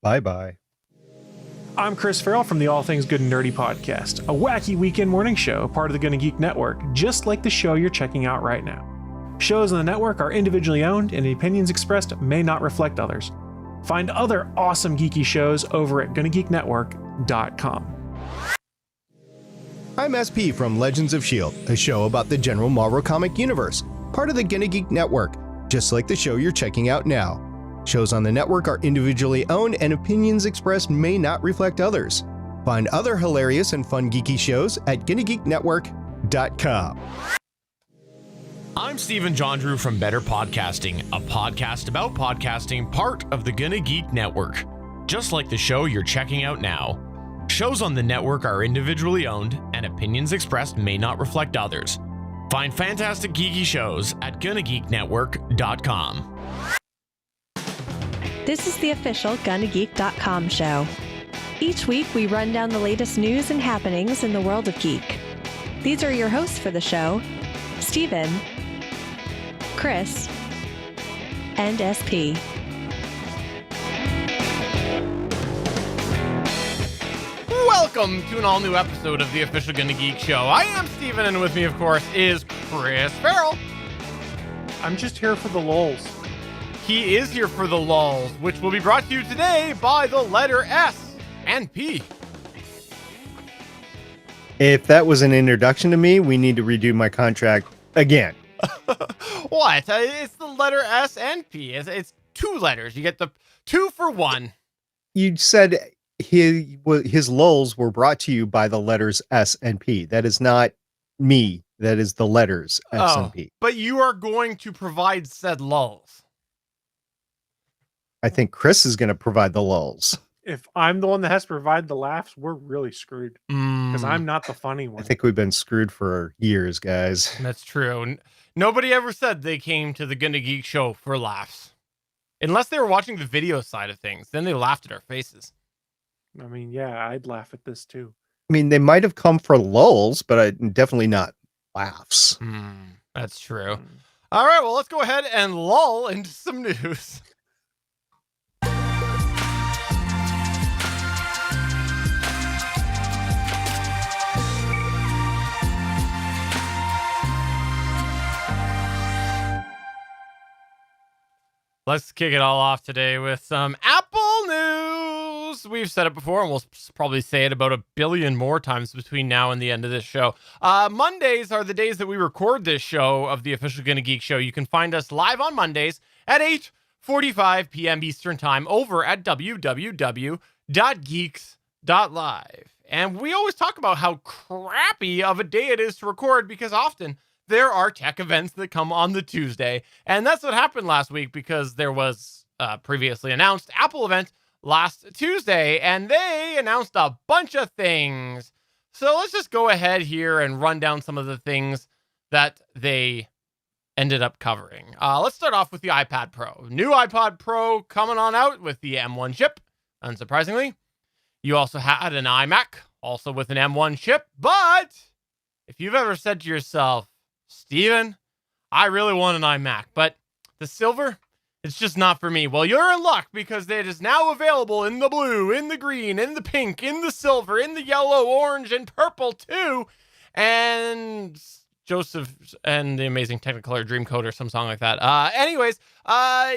Bye-bye. I'm Chris Farrell from the All Things Good and Nerdy podcast, a wacky weekend morning show, part of the Gonna Geek Network, just like the show you're checking out right now. Shows on the network are individually owned, and the opinions expressed may not reflect others. Find other awesome geeky shows over at GonnaGeekNetwork.com. I'm SP from Legends of S.H.I.E.L.D., a show about the general Marvel comic universe, part of the Gonna Geek Network, just like the show you're checking out now. Shows on the network are individually owned, and opinions expressed may not reflect others. Find other hilarious and fun geeky shows at GonnaGeekNetwork.com. I'm Stephen John Drew from Better Podcasting, a podcast about podcasting, part of the Gonna Geek Network, just like the show you're checking out now. Shows on the network are individually owned, and opinions expressed may not reflect others. Find fantastic geeky shows at GonnaGeekNetwork.com. This is the official GonnaGeek.com show. Each week, we run down the latest news and happenings in the world of geek. These are your hosts for the show, Steven, Chris, and SP. Welcome to an all-new episode of the official Gonna Geek show. I am Steven, and with me, of course, is Chris Farrell. I'm just here for the lulz. He is here for the lulz, which will be brought to you today by the letter S and P. If that was an introduction to me, we need to redo my contract again. What? It's the letter S and P. It's two letters. You get the 2 for 1. You said his lulls were brought to you by the letters S and P. That is not me. That is the letters S and P. But you are going to provide said lulls. I think Chris is going to provide the lulls. If I'm the one that has to provide the laughs, we're really screwed. Because I'm not the funny one. I think we've been screwed for years, guys. That's true. Nobody ever said they came to the Gonna Geek show for laughs. Unless they were watching the video side of things. Then they laughed at our faces. I mean, yeah, I'd laugh at this too. I mean, they might have come for lulls, but definitely not laughs. That's true. All right, well, let's go ahead and lull into some news. Let's kick it all off today with some Apple news. We've said it before, and we'll probably say it about 1 billion more times between now and the end of this show. Mondays are the days that we record this show of the official Gonna Geek show. You can find us live on Mondays at 8:45 p.m. Eastern Time over at www.geeks.live. And we always talk about how crappy of a day it is to record because often there are tech events that come on the Tuesday. And that's what happened last week because there was a previously announced Apple event last Tuesday, and they announced a bunch of things. So let's just go ahead here and run down some of the things that they ended up covering. Let's start off with the iPad Pro. New iPod Pro coming on out with the M1 chip, unsurprisingly. You also had an iMac, also with an M1 chip. But if you've ever said to yourself, Steven, I really want an iMac, but the silver, it's just not for me. Well, you're in luck because it is now available in the blue, in the green, in the pink, in the silver, in the yellow, orange, and purple too. And Joseph and the Amazing Technicolor Dreamcoat or some song like that.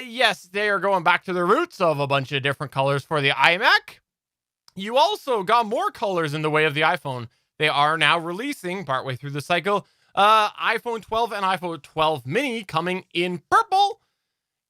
Yes, they are going back to the roots of a bunch of different colors for the iMac. You also got more colors in the way of the iPhone. They are now releasing, partway through the cycle, iPhone 12 and iPhone 12 mini coming in purple.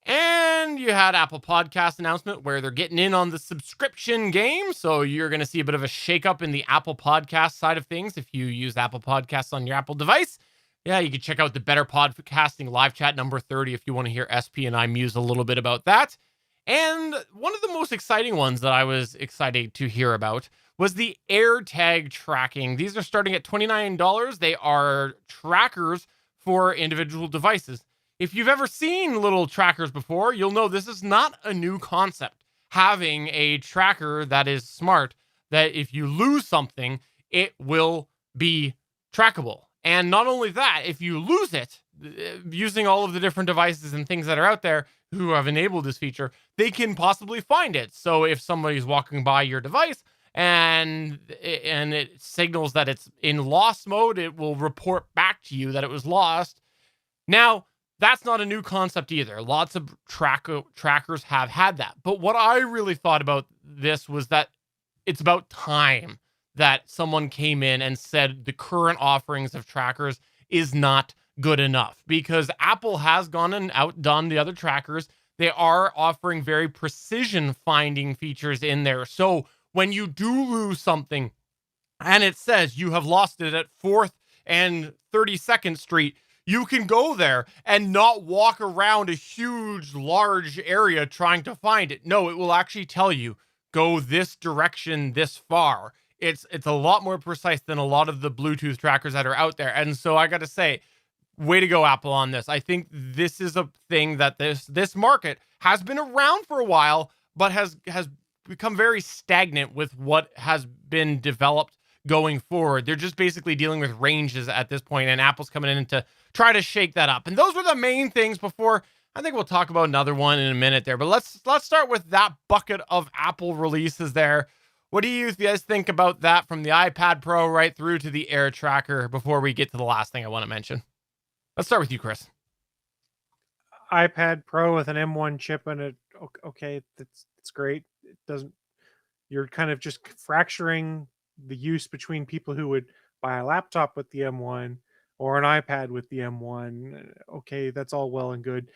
And you had Apple Podcast announcement where they're getting in on the subscription game. So you're going to see a bit of a shakeup in the Apple Podcast side of things. If you use Apple Podcasts on your Apple device, yeah, you can check out the Better Podcasting live chat number 30 if you want to hear SP and I muse a little bit about that. And one of the most exciting ones that I was excited to hear about was the AirTag tracking. These are starting at $29. They are trackers for individual devices. If you've ever seen little trackers before, you'll know this is not a new concept. Having a tracker that is smart, that if you lose something, it will be trackable. And not only that, if you lose it, using all of the different devices and things that are out there, who have enabled this feature, they can possibly find it. So if somebody's walking by your device and it signals that it's in lost mode, it will report back to you that it was lost. Now, that's not a new concept either. Lots of trackers have had that. But what I really thought about this was that it's about time that someone came in and said the current offerings of trackers is not good enough, because Apple has gone and outdone the other trackers. They are offering very precision finding features in there. So when you do lose something and it says you have lost it at 4th and 32nd Street, you can go there and not walk around a huge, large area trying to find it. No, it will actually tell you, go this direction this far. It's a lot more precise than a lot of the Bluetooth trackers that are out there. And so I got to say, way to go, Apple, on this. I think this is a thing that this market has been around for a while, but has become very stagnant with what has been developed going forward. They're just basically dealing with ranges at this point, and Apple's coming in to try to shake that up. And those were the main things before. I think we'll talk about another one in a minute there, but let's start with that bucket of Apple releases there. What do you guys think about that, from the iPad Pro right through to the Air Tracker, before we get to the last thing I want to mention? Let's start with you, Chris. iPad Pro with an M1 chip in it. Okay, that's great. It doesn't. You're kind of just fracturing the use between people who would buy a laptop with the M1 or an iPad with the M1. Okay, that's all well and good.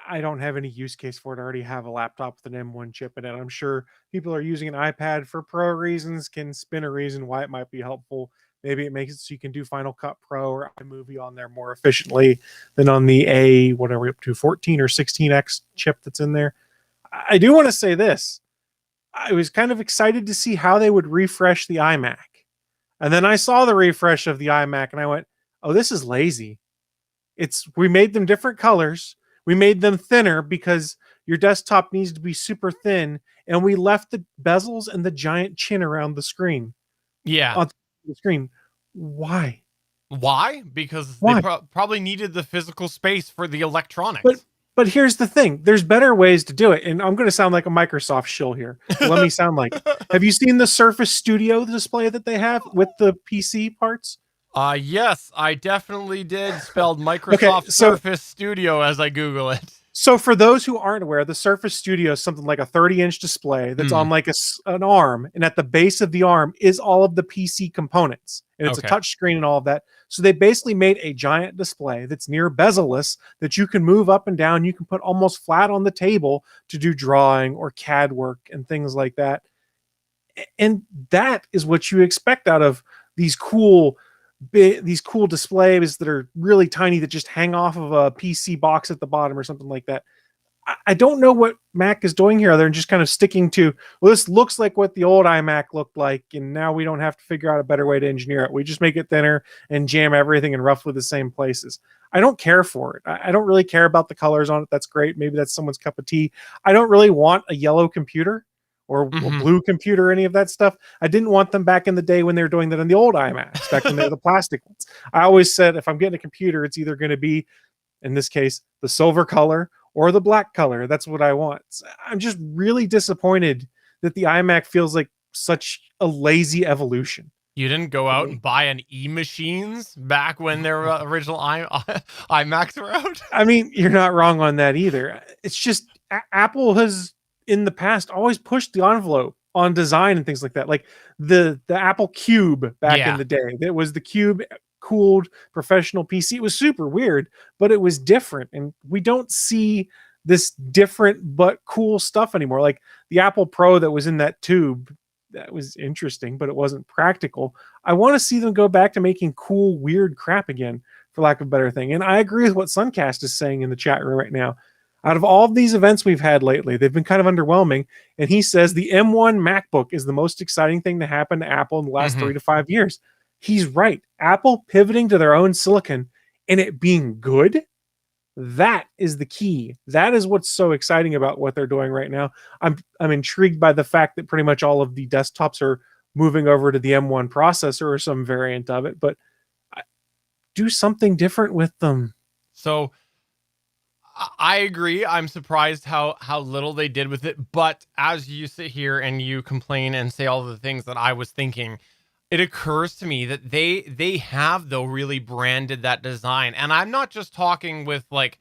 I don't have any use case for it. I already have a laptop with an M1 chip in it. I'm sure people are using an iPad for pro reasons, can spin a reason why it might be helpful. Maybe it makes it so you can do Final Cut Pro or iMovie on there more efficiently than on the what are we up to, 14 or 16X chip that's in there. I do want to say this. I was kind of excited to see how they would refresh the iMac. And then I saw the refresh of the iMac and I went, oh, this is lazy. We made them different colors. We made them thinner because your desktop needs to be super thin. And we left the bezels and the giant chin around the screen. Yeah. On the screen. Why? Because Why? they probably needed the physical space for the electronics. But here's the thing. There's better ways to do it. And I'm going to sound like a Microsoft shill here. Let me sound like it. Have you seen the Surface Studio display that they have with the PC parts? Yes, I definitely did. Spelled Microsoft Surface Studio as I Google it. So for those who aren't aware, the Surface Studio is something like a 30-inch display that's on like an arm, and at the base of the arm is all of the PC components, and it's a touch screen and all of that. So they basically made a giant display that's near bezel-less that you can move up and down. You can put almost flat on the table to do drawing or CAD work and things like that. And that is what you expect out of these cool displays that are really tiny that just hang off of a PC box at the bottom or something like that. I don't know what Mac is doing here. They're just kind of sticking to, well, this looks like what the old iMac looked like, and now we don't have to figure out a better way to engineer it. We just make it thinner and jam everything in roughly the same places. I don't care for it. I don't really care about the colors on it. That's great. Maybe that's someone's cup of tea. I don't really want a yellow computer or a blue computer, or any of that stuff. I didn't want them back in the day when they were doing that on the old iMacs, back when they were the plastic ones. I always said, if I'm getting a computer, it's either going to be, in this case, the silver color or the black color. That's what I want. I'm just really disappointed that the iMac feels like such a lazy evolution. You didn't go out and buy an E-machines back when their original iMacs were out? I mean, you're not wrong on that either. It's just Apple has, in the past, always pushed the envelope on design and things like that. Like the Apple Cube back in the day. That was the Cube cooled professional PC. It was super weird, but it was different. And we don't see this different but cool stuff anymore. Like the Apple Pro that was in that tube, that was interesting, but it wasn't practical. I want to see them go back to making cool, weird crap again, for lack of a better thing. And I agree with what Suncast is saying in the chat room right now. Out of all of these events we've had lately, they've been kind of underwhelming. And he says the M1 MacBook is the most exciting thing to happen to Apple in the last 3 to 5 years. He's right. Apple pivoting to their own silicon and it being good, that is the key. That is what's so exciting about what they're doing right now. I'm intrigued by the fact that pretty much all of the desktops are moving over to the M1 processor or some variant of it, but do something different with them. So I agree. I'm surprised how little they did with it. But as you sit here and you complain and say all the things that I was thinking, it occurs to me that they have though really branded that design. And I'm not just talking with like,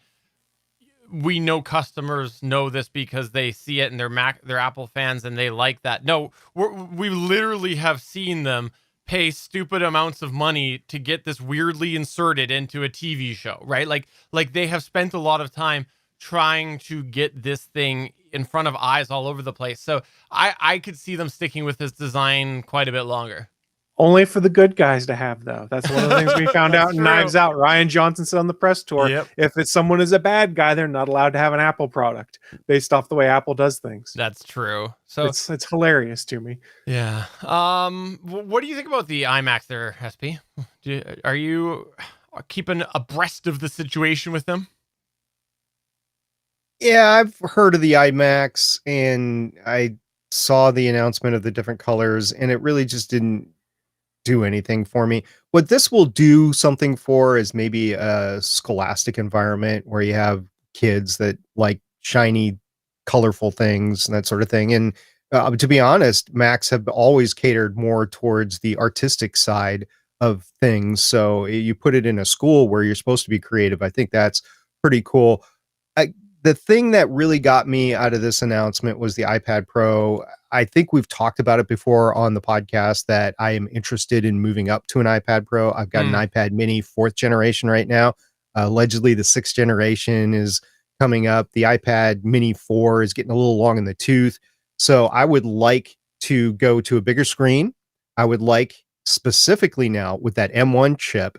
we know customers know this because they see it and they're Apple fans and they like that. No, we literally have seen them pay stupid amounts of money to get this weirdly inserted into a TV show, right? Like they have spent a lot of time trying to get this thing in front of eyes all over the place. So I could see them sticking with this design quite a bit longer. Only for the good guys to have, though. That's one of the things we found out in true. Knives Out. Ryan Johnson said on the press tour, Yep. if someone is a bad guy, they're not allowed to have an Apple product based off the way Apple does things. That's true. So It's hilarious to me. yeah. What do you think about the iMacs there, SP? Are you keeping abreast of the situation with them? Yeah, I've heard of the iMacs, and I saw the announcement of the different colors, and it really just didn't do anything for me. What this will do something for is maybe a scholastic environment where you have kids that like shiny, colorful things and that sort of thing. And to be honest, Macs have always catered more towards the artistic side of things. So you put it in a school where you're supposed to be creative. I think that's pretty cool. The thing that really got me out of this announcement was the iPad Pro. I think we've talked about it before on the podcast that I am interested in moving up to an iPad Pro. I've got an iPad mini 4th generation right now. Allegedly, the 6th generation is coming up. The iPad mini 4 is getting a little long in the tooth. So I would like to go to a bigger screen. I would like specifically now with that M1 chip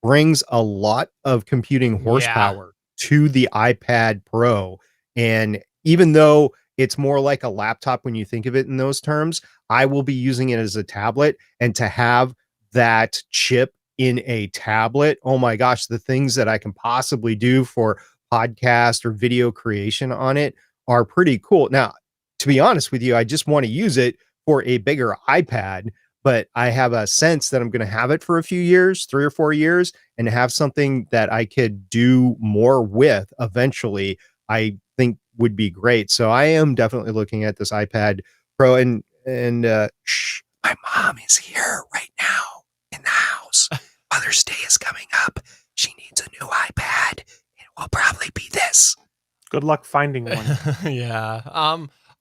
brings a lot of computing horsepower to the iPad Pro. And even though it's more like a laptop when you think of it in those terms, I will be using it as a tablet. And to have that chip in a tablet, oh my gosh, the things that I can possibly do for podcast or video creation on it are pretty cool. Now, to be honest with you, I just want to use it for a bigger iPad, but I have a sense that I'm going to have it for a few years, 3 or 4 years, and have something that I could do more with eventually, I think would be great. So I am definitely looking at this iPad Pro and shh, my mom is here right now in the house. Mother's Day is coming up. She needs a new iPad. It will probably be this. Good luck finding one. Yeah.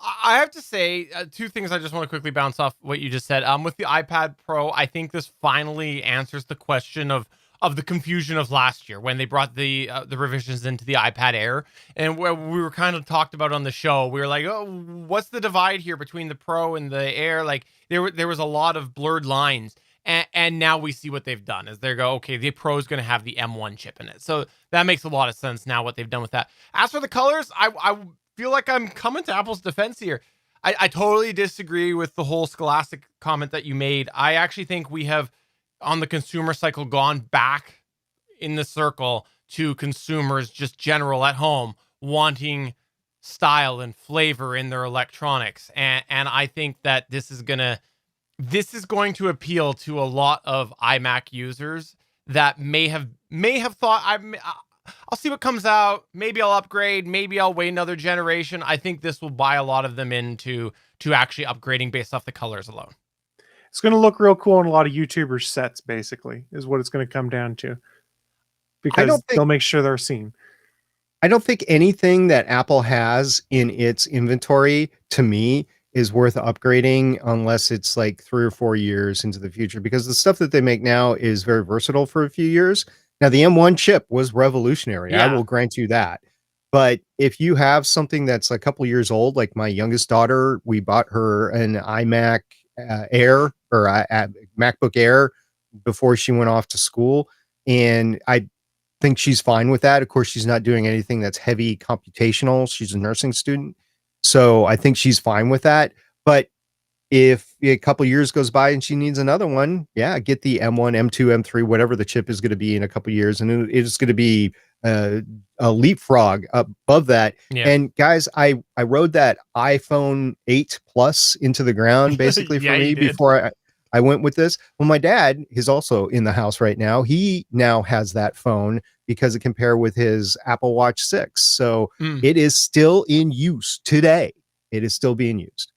I have to say 2 things. I just want to quickly bounce off what you just said. With the iPad Pro, I think this finally answers the question of the confusion of last year when they brought the revisions into the iPad Air, and where we were kind of talked about on the show. We were like, oh, what's the divide here between the Pro and the Air? Like there was a lot of blurred lines. And now we see what they've done is they go, okay, the Pro is going to have the M1 chip in it. So that makes a lot of sense now what they've done with that. As for the colors, I feel like I'm coming to Apple's defense here. I totally disagree with the whole scholastic comment that you made. I actually think we have, on the consumer cycle, gone back in the circle to consumers just general at home wanting style and flavor in their electronics. And I think that this is going to appeal to a lot of iMac users that may have thought, I'll see what comes out. Maybe I'll upgrade. Maybe I'll wait another generation. I think this will buy a lot of them into actually upgrading based off the colors alone. It's going to look real cool on a lot of YouTubers' sets, basically, is what it's going to come down to. Because they'll make sure they're seen. I don't think anything that Apple has in its inventory, to me, is worth upgrading unless it's like 3 or 4 years into the future, because the stuff that they make now is very versatile for a few years. Now, the M1 chip was revolutionary. Yeah. I will grant you that. But if you have something that's a couple years old, like my youngest daughter, we bought her an iMac Air or a MacBook Air before she went off to school. And I think she's fine with that. Of course, she's not doing anything that's heavy computational. She's a nursing student. So I think she's fine with that. But if a couple years goes by and she needs another one, yeah, get the M1, M2, M3, whatever the chip is going to be in a couple years. And it's going to be a leapfrog above that. Yeah. And guys, I rode that iPhone 8 Plus into the ground basically for Yeah, me you did. I went with this. Well, my dad is also in the house right now. He now has that phone because it can pair with his Apple Watch 6. So it is still in use today. It is still being used.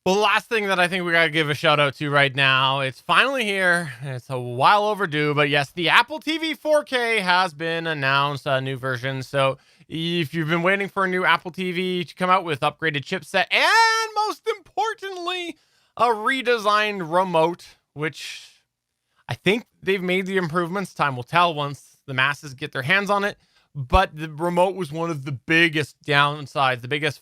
Well, the last thing that I think we got to give a shout out to right now, it's finally here. It's a while overdue, but yes, the Apple TV 4K has been announced, a new version. So if you've been waiting for a new Apple TV to come out with upgraded chipset and most importantly, a redesigned remote, which I think they've made the improvements. Time will tell once the masses get their hands on it. But the remote was one of the biggest downsides, the biggest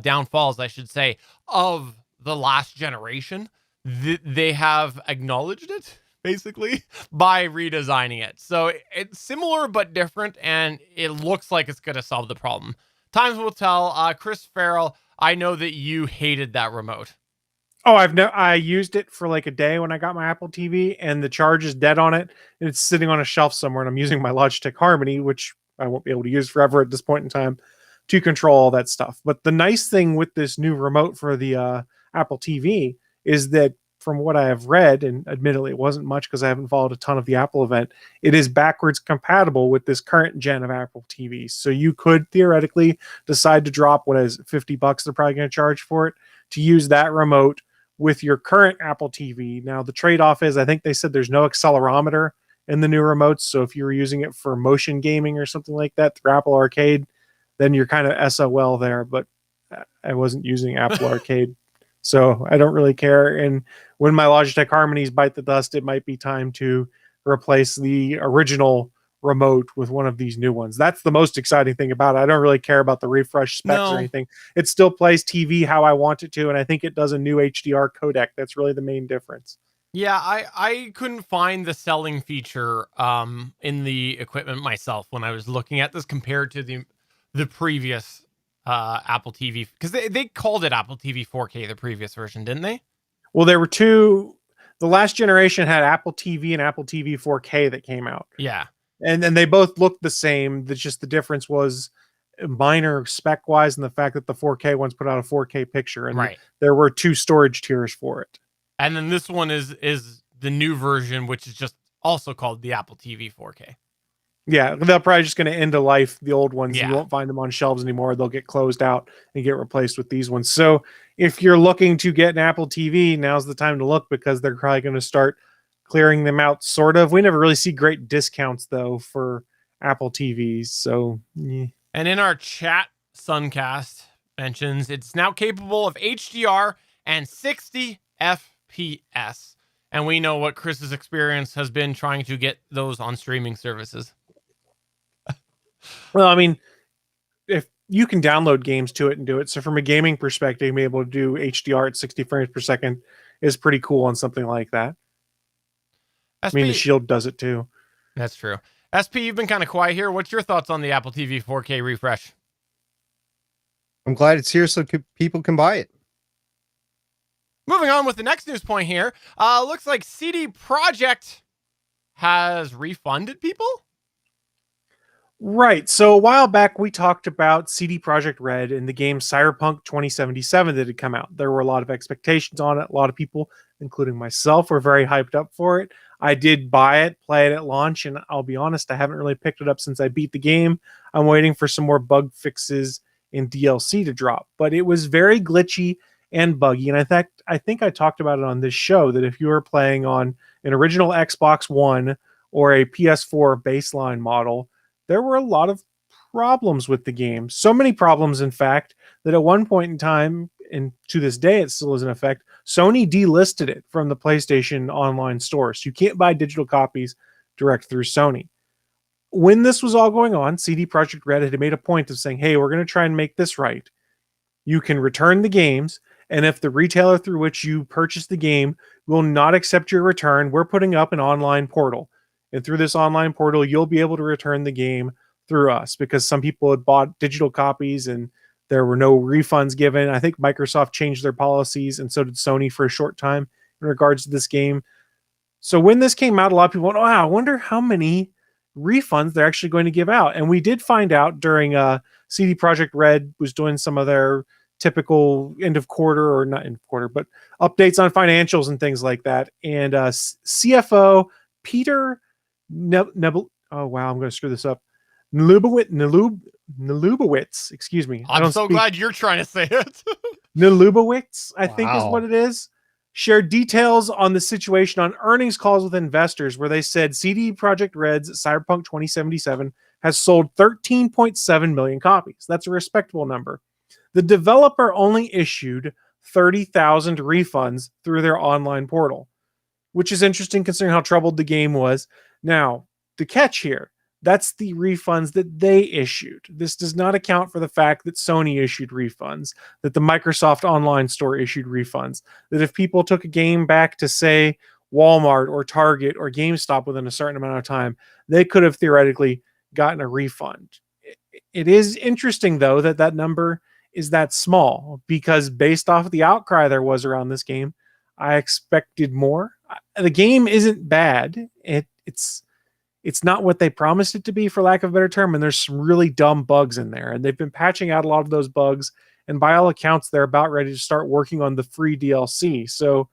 downfalls, I should say, of the last generation. They have acknowledged it, basically, by redesigning it. So it's similar but different, and it looks like it's going to solve the problem. Times will tell. Chris Farrell, I know that you hated that remote. Oh, I used it for like a day when I got my Apple TV, and the charge is dead on it, and it's sitting on a shelf somewhere, and I'm using my Logitech Harmony, which I won't be able to use forever at this point in time, to control all that stuff. But the nice thing with this new remote for the Apple TV is that, from what I have read, and admittedly it wasn't much because I haven't followed a ton of the Apple event, it is backwards compatible with this current gen of Apple TVs. So you could theoretically decide to drop, what is it, $50 they're probably going to charge for it, to use that remote with your current Apple TV. Now, the trade-off is, I think they said there's no accelerometer in the new remotes. So if you were using it for motion gaming or something like that through Apple Arcade, then you're kind of SOL there. But I wasn't using Apple Arcade, so I don't really care. And when my Logitech Harmonies bite the dust, it might be time to replace the original remote with one of these new ones. That's the most exciting thing about it. I don't really care about the refresh specs or anything. It still plays TV how I want it to, and I think it does a new HDR codec. That's really the main difference. Yeah, I couldn't find the selling feature in the equipment myself when I was looking at this compared to the previous Apple TV, because they called it Apple TV 4K, the previous version, didn't they? Well, there were two. The last generation had Apple TV and Apple TV 4K that came out. Yeah. And they both looked the same. Just the difference was minor spec wise, and the fact that the 4K ones put out a 4K picture, and there were two storage tiers for it. And then this one is the new version, which is just also called the Apple TV 4K. Yeah, they're probably just going to end of life the old ones. Yeah. You won't find them on shelves anymore. They'll get closed out and get replaced with these ones. So if you're looking to get an Apple TV, now's the time to look, because they're probably going to start clearing them out, sort of. We never really see great discounts, though, for Apple TVs. So, yeah. And in our chat, Suncast mentions it's now capable of HDR and 60 FPS. And we know what Chris's experience has been trying to get those on streaming services. Well, I mean, if you can download games to it and do it. So from a gaming perspective, being able to do HDR at 60 frames per second is pretty cool on something like that. SP, I mean, the Shield does it too. That's true. SP, you've been kind of quiet here. What's your thoughts on the Apple TV 4K refresh? I'm glad it's here so people can buy it. Moving on with the next news point here. Looks like CD Projekt has refunded people. Right. So a while back, we talked about CD Projekt Red and the game Cyberpunk 2077 that had come out. There were a lot of expectations on it. A lot of people, including myself, were very hyped up for it. I did buy it, play it at launch, and I'll be honest, I haven't really picked it up since I beat the game. I'm waiting for some more bug fixes in DLC to drop. But it was very glitchy and buggy. And I think I talked about it on this show, that if you were playing on an original Xbox One or a PS4 baseline model, there were a lot of problems with the game. So many problems, in fact, that at one point in time, and to this day it still is in effect, Sony delisted it from the PlayStation online store. So you can't buy digital copies direct through Sony. When this was all going on, CD Projekt Red had made a point of saying, hey, we're going to try and make this right. You can return the games, and if the retailer through which you purchased the game will not accept your return, we're putting up an online portal. And through this online portal, you'll be able to return the game through us, because some people had bought digital copies and there were no refunds given. I think Microsoft changed their policies, and so did Sony for a short time in regards to this game. So when this came out, a lot of people went, oh, I wonder how many refunds they're actually going to give out. And we did find out during CD Projekt Red was doing some of their typical end of quarter, or not end of quarter, but updates on financials and things like that. And CFO Peter oh wow, I'm going to screw this up. Nalubowitz, excuse me. I'm so glad you're trying to say it. Nalubowitz, I think is Wow. what it is, shared details on the situation on earnings calls with investors, where they said CD Projekt Red's Cyberpunk 2077 has sold 13.7 million copies. That's a respectable number. The developer only issued 30,000 refunds through their online portal, which is interesting considering how troubled the game was. Now, the catch here, that's the refunds that they issued. This does not account for the fact that Sony issued refunds, that the Microsoft Online Store issued refunds, that if people took a game back to, say, Walmart or Target or GameStop within a certain amount of time, they could have theoretically gotten a refund. It is interesting, though, that that number is that small, because based off of the outcry there was around this game, I expected more. The game isn't bad. It's not what they promised it to be, for lack of a better term, and there's some really dumb bugs in there, and they've been patching out a lot of those bugs, and by all accounts, they're about ready to start working on the free DLC. So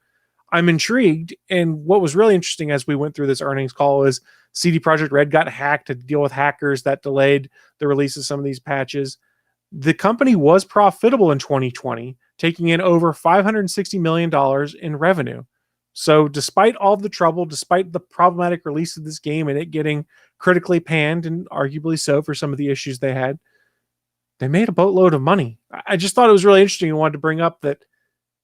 I'm intrigued, and what was really interesting as we went through this earnings call is CD Projekt Red got hacked to deal with hackers that delayed the release of some of these patches. The company was profitable in 2020, taking in over $560 million in revenue. So despite all the trouble, despite the problematic release of this game and it getting critically panned, and arguably so for some of the issues they had, they made a boatload of money. I just thought it was really interesting and wanted to bring up that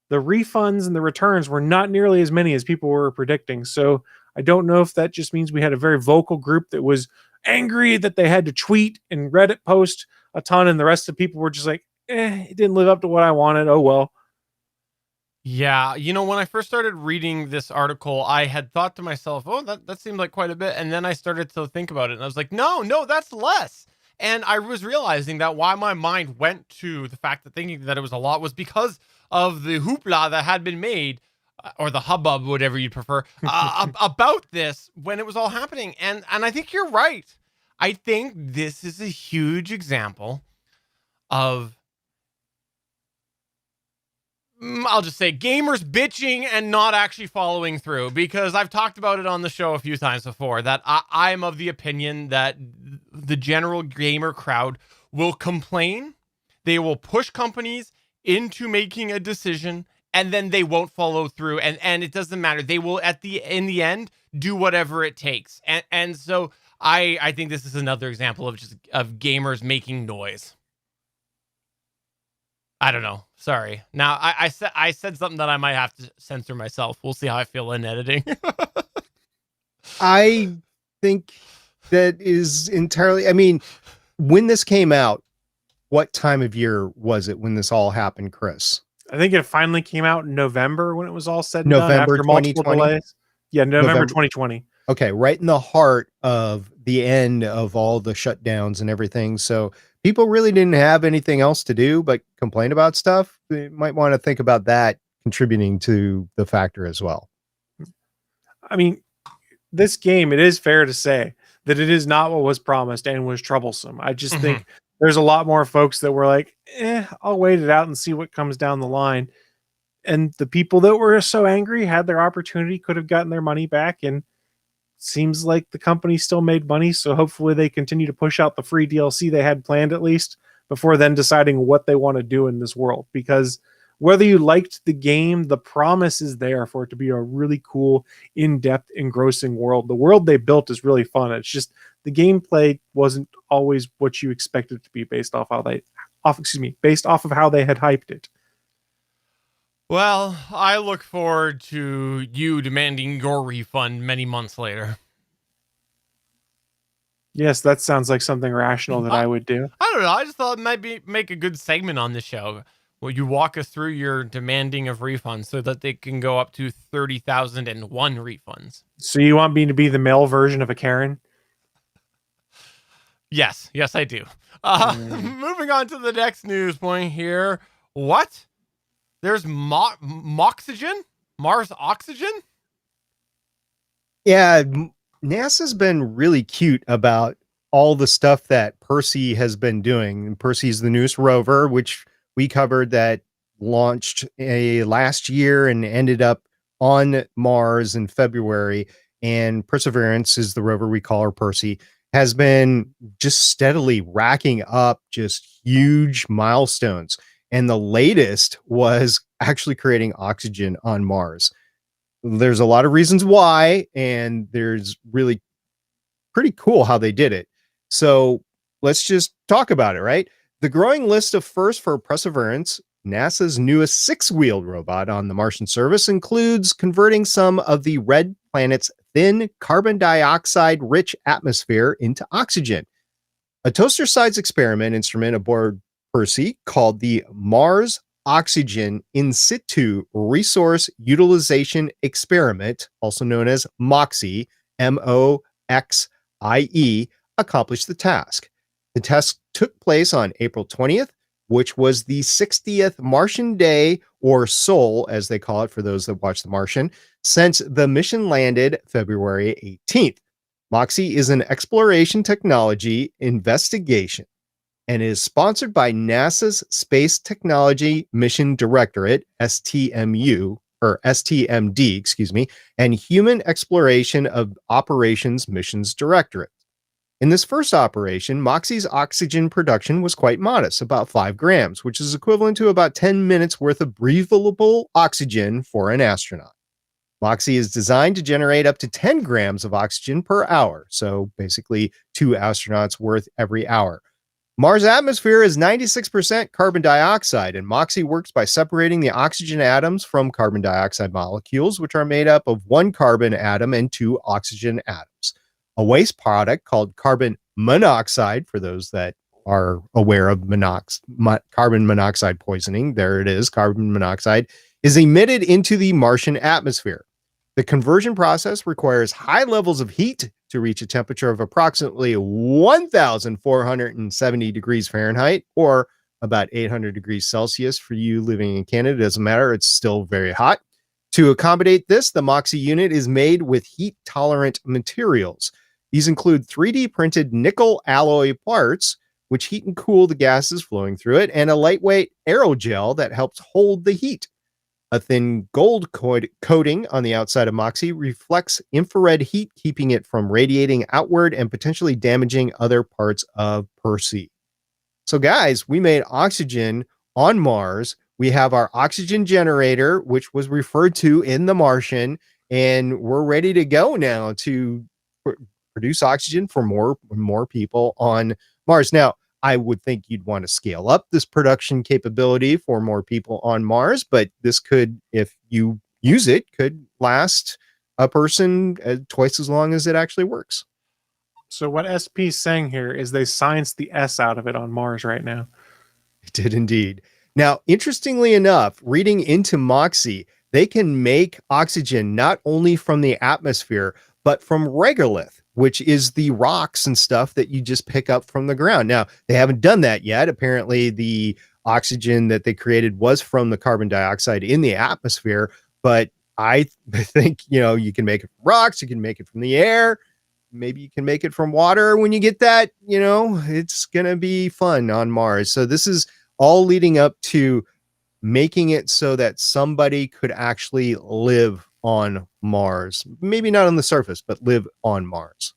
the refunds and the returns were not nearly as many as people were predicting. So I don't know if that just means we had a very vocal group that was angry that they had to tweet and Reddit post a ton, and the rest of the people were just like, it didn't live up to what I wanted. Oh, well. Yeah, when I first started reading this article, I had thought to myself, oh, that seemed like quite a bit. And then I started to think about it, and I was like, no, that's less. And I was realizing that why my mind went to the fact that thinking that it was a lot was because of the hoopla that had been made, or the hubbub, whatever you prefer, about this when it was all happening. And I think you're right. I think this is a huge example of, I'll just say, gamers bitching and not actually following through, because I've talked about it on the show a few times before, that I'm of the opinion that the general gamer crowd will complain, they will push companies into making a decision, and then they won't follow through, and it doesn't matter. They will, in the end, do whatever it takes. And so I think this is another example of gamers making noise. I don't know. Sorry. Now I said something that I might have to censor myself. We'll see how I feel in editing. I think that is entirely, I mean, when this came out, what time of year was it when this all happened, Chris? I think it finally came out in November when it was all said and November done, after multiple 2020? delays. Yeah, November 2020. Okay, right in the heart of the end of all the shutdowns and everything. So people really didn't have anything else to do but complain about stuff. They might want to think about that contributing to the factor as well. I mean, this game, it is fair to say that it is not what was promised and was troublesome. I just think there's a lot more folks that were like, I'll wait it out and see what comes down the line. And the people that were so angry had their opportunity, could have gotten their money back, and seems like the company still made money. So hopefully they continue to push out the free DLC they had planned, at least, before then deciding what they want to do in this world. Because whether you liked the game, the promise is there for it to be a really cool, in-depth, engrossing world. The world they built is really fun. It's just the gameplay wasn't always what you expected it to be based off of how they had hyped it. Well, I look forward to you demanding your refund many months later. Yes, that sounds like something rational that I would do. I don't know. I just thought it might make a good segment on the show. Will you walk us through your demanding of refunds so that they can go up to 30,001 refunds? So you want me to be the male version of a Karen? Yes, I do. Moving on to the next news point here. What? There's Moxygen? Mars Oxygen? Yeah, NASA's been really cute about all the stuff that Percy has been doing. And Percy's the newest rover, which we covered that launched last year and ended up on Mars in February. And Perseverance is the rover, we call her Percy, has been just steadily racking up just huge milestones. And the latest was actually creating oxygen on Mars. There's a lot of reasons why, and there's really pretty cool how they did it. So let's just talk about it, right? The growing list of firsts for Perseverance, NASA's newest six-wheeled robot on the Martian surface, includes converting some of the red planet's thin carbon dioxide-rich atmosphere into oxygen. A toaster-sized experiment instrument aboard Percy called the Mars Oxygen In Situ Resource Utilization Experiment, also known as MOXIE, MOXIE, accomplished the task. The test took place on April 20th, which was the 60th Martian day, or SOL, as they call it for those that watch The Martian, since the mission landed February 18th. MOXIE is an exploration technology investigation and is sponsored by NASA's Space Technology Mission Directorate, STMD, and Human Exploration of Operations Missions Directorate. In this first operation, MOXIE's oxygen production was quite modest, about 5 grams, which is equivalent to about 10 minutes worth of breathable oxygen for an astronaut. MOXIE is designed to generate up to 10 grams of oxygen per hour, so basically 2 astronauts worth every hour. Mars' atmosphere is 96% carbon dioxide, and MOXIE works by separating the oxygen atoms from carbon dioxide molecules, which are made up of 1 carbon atom and 2 oxygen atoms. A waste product called carbon monoxide, for those that are aware of carbon monoxide poisoning, there it is, carbon monoxide, is emitted into the Martian atmosphere. The conversion process requires high levels of heat to reach a temperature of approximately 1,470 degrees Fahrenheit, or about 800 degrees Celsius for you living in Canada. It doesn't matter, it's still very hot. To accommodate this, the MOXIE unit is made with heat-tolerant materials. These include 3D printed nickel alloy parts, which heat and cool the gases flowing through it, and a lightweight aerogel that helps hold the heat. A thin gold coating on the outside of MOXIE reflects infrared heat, keeping it from radiating outward and potentially damaging other parts of Percy. So guys, we made oxygen on Mars. We have our oxygen generator, which was referred to in The Martian, and we're ready to go now to produce oxygen for more people on Mars. Now, I would think you'd want to scale up this production capability for more people on Mars, but this could, if you use it, could last a person twice as long as it actually works. So what SP is saying here is they scienced the S out of it on Mars right now. It did indeed. Now, interestingly enough, reading into MOXIE, they can make oxygen not only from the atmosphere, but from regolith, which is the rocks and stuff that you just pick up from the ground. Now, they haven't done that yet. Apparently, the oxygen that they created was from the carbon dioxide in the atmosphere, but I think, you can make it from rocks, you can make it from the air, maybe you can make it from water. When you get that, it's going to be fun on Mars. So this is all leading up to making it so that somebody could actually live on Mars. Maybe not on the surface, but live on Mars.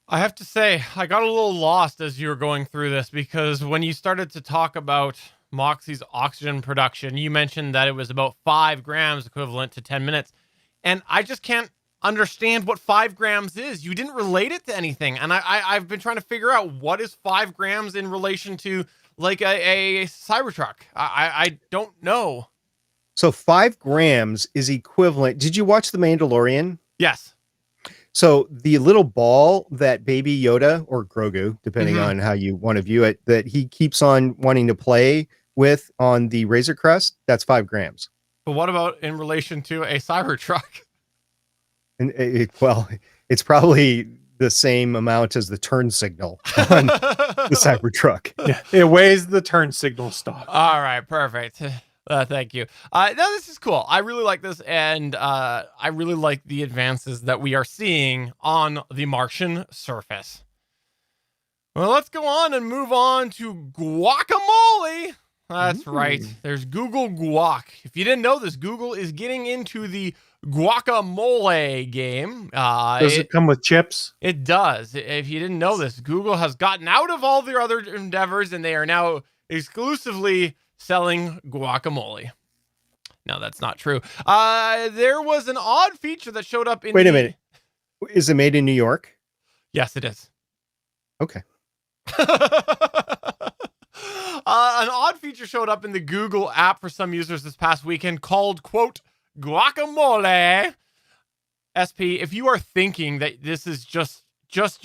I have to say, I got a little lost as you were going through this, because when you started to talk about MOXIE's oxygen production, you mentioned that it was about 5 grams equivalent to 10 minutes. And I just can't understand what 5 grams is. You didn't relate it to anything. And I've been trying to figure out what is 5 grams in relation to like a Cybertruck. I don't know. So 5 grams is equivalent. Did you watch The Mandalorian? Yes. So the little ball that Baby Yoda, or Grogu, depending on how you want to view it, that he keeps on wanting to play with on the Razor Crest, that's 5 grams. But what about in relation to a Cybertruck? And it's probably the same amount as the turn signal on the Cybertruck. Yeah, it weighs the turn signal stop. All right, perfect. Thank you. No, this is cool. I really like this, and I really like the advances that we are seeing on the Martian surface. Well, let's go on and move on to guacamole. That's right. There's Google Guac. If you didn't know this, Google is getting into the guacamole game. Does it come with chips? It does. If you didn't know this, Google has gotten out of all their other endeavors and they are now exclusively selling guacamole. No, that's not true. There was an odd feature that showed up in. Wait a minute. Is it made in New York? Yes, it is. Okay. An odd feature showed up in the Google app for some users this past weekend called, quote, guacamole. SP, if you are thinking that this is just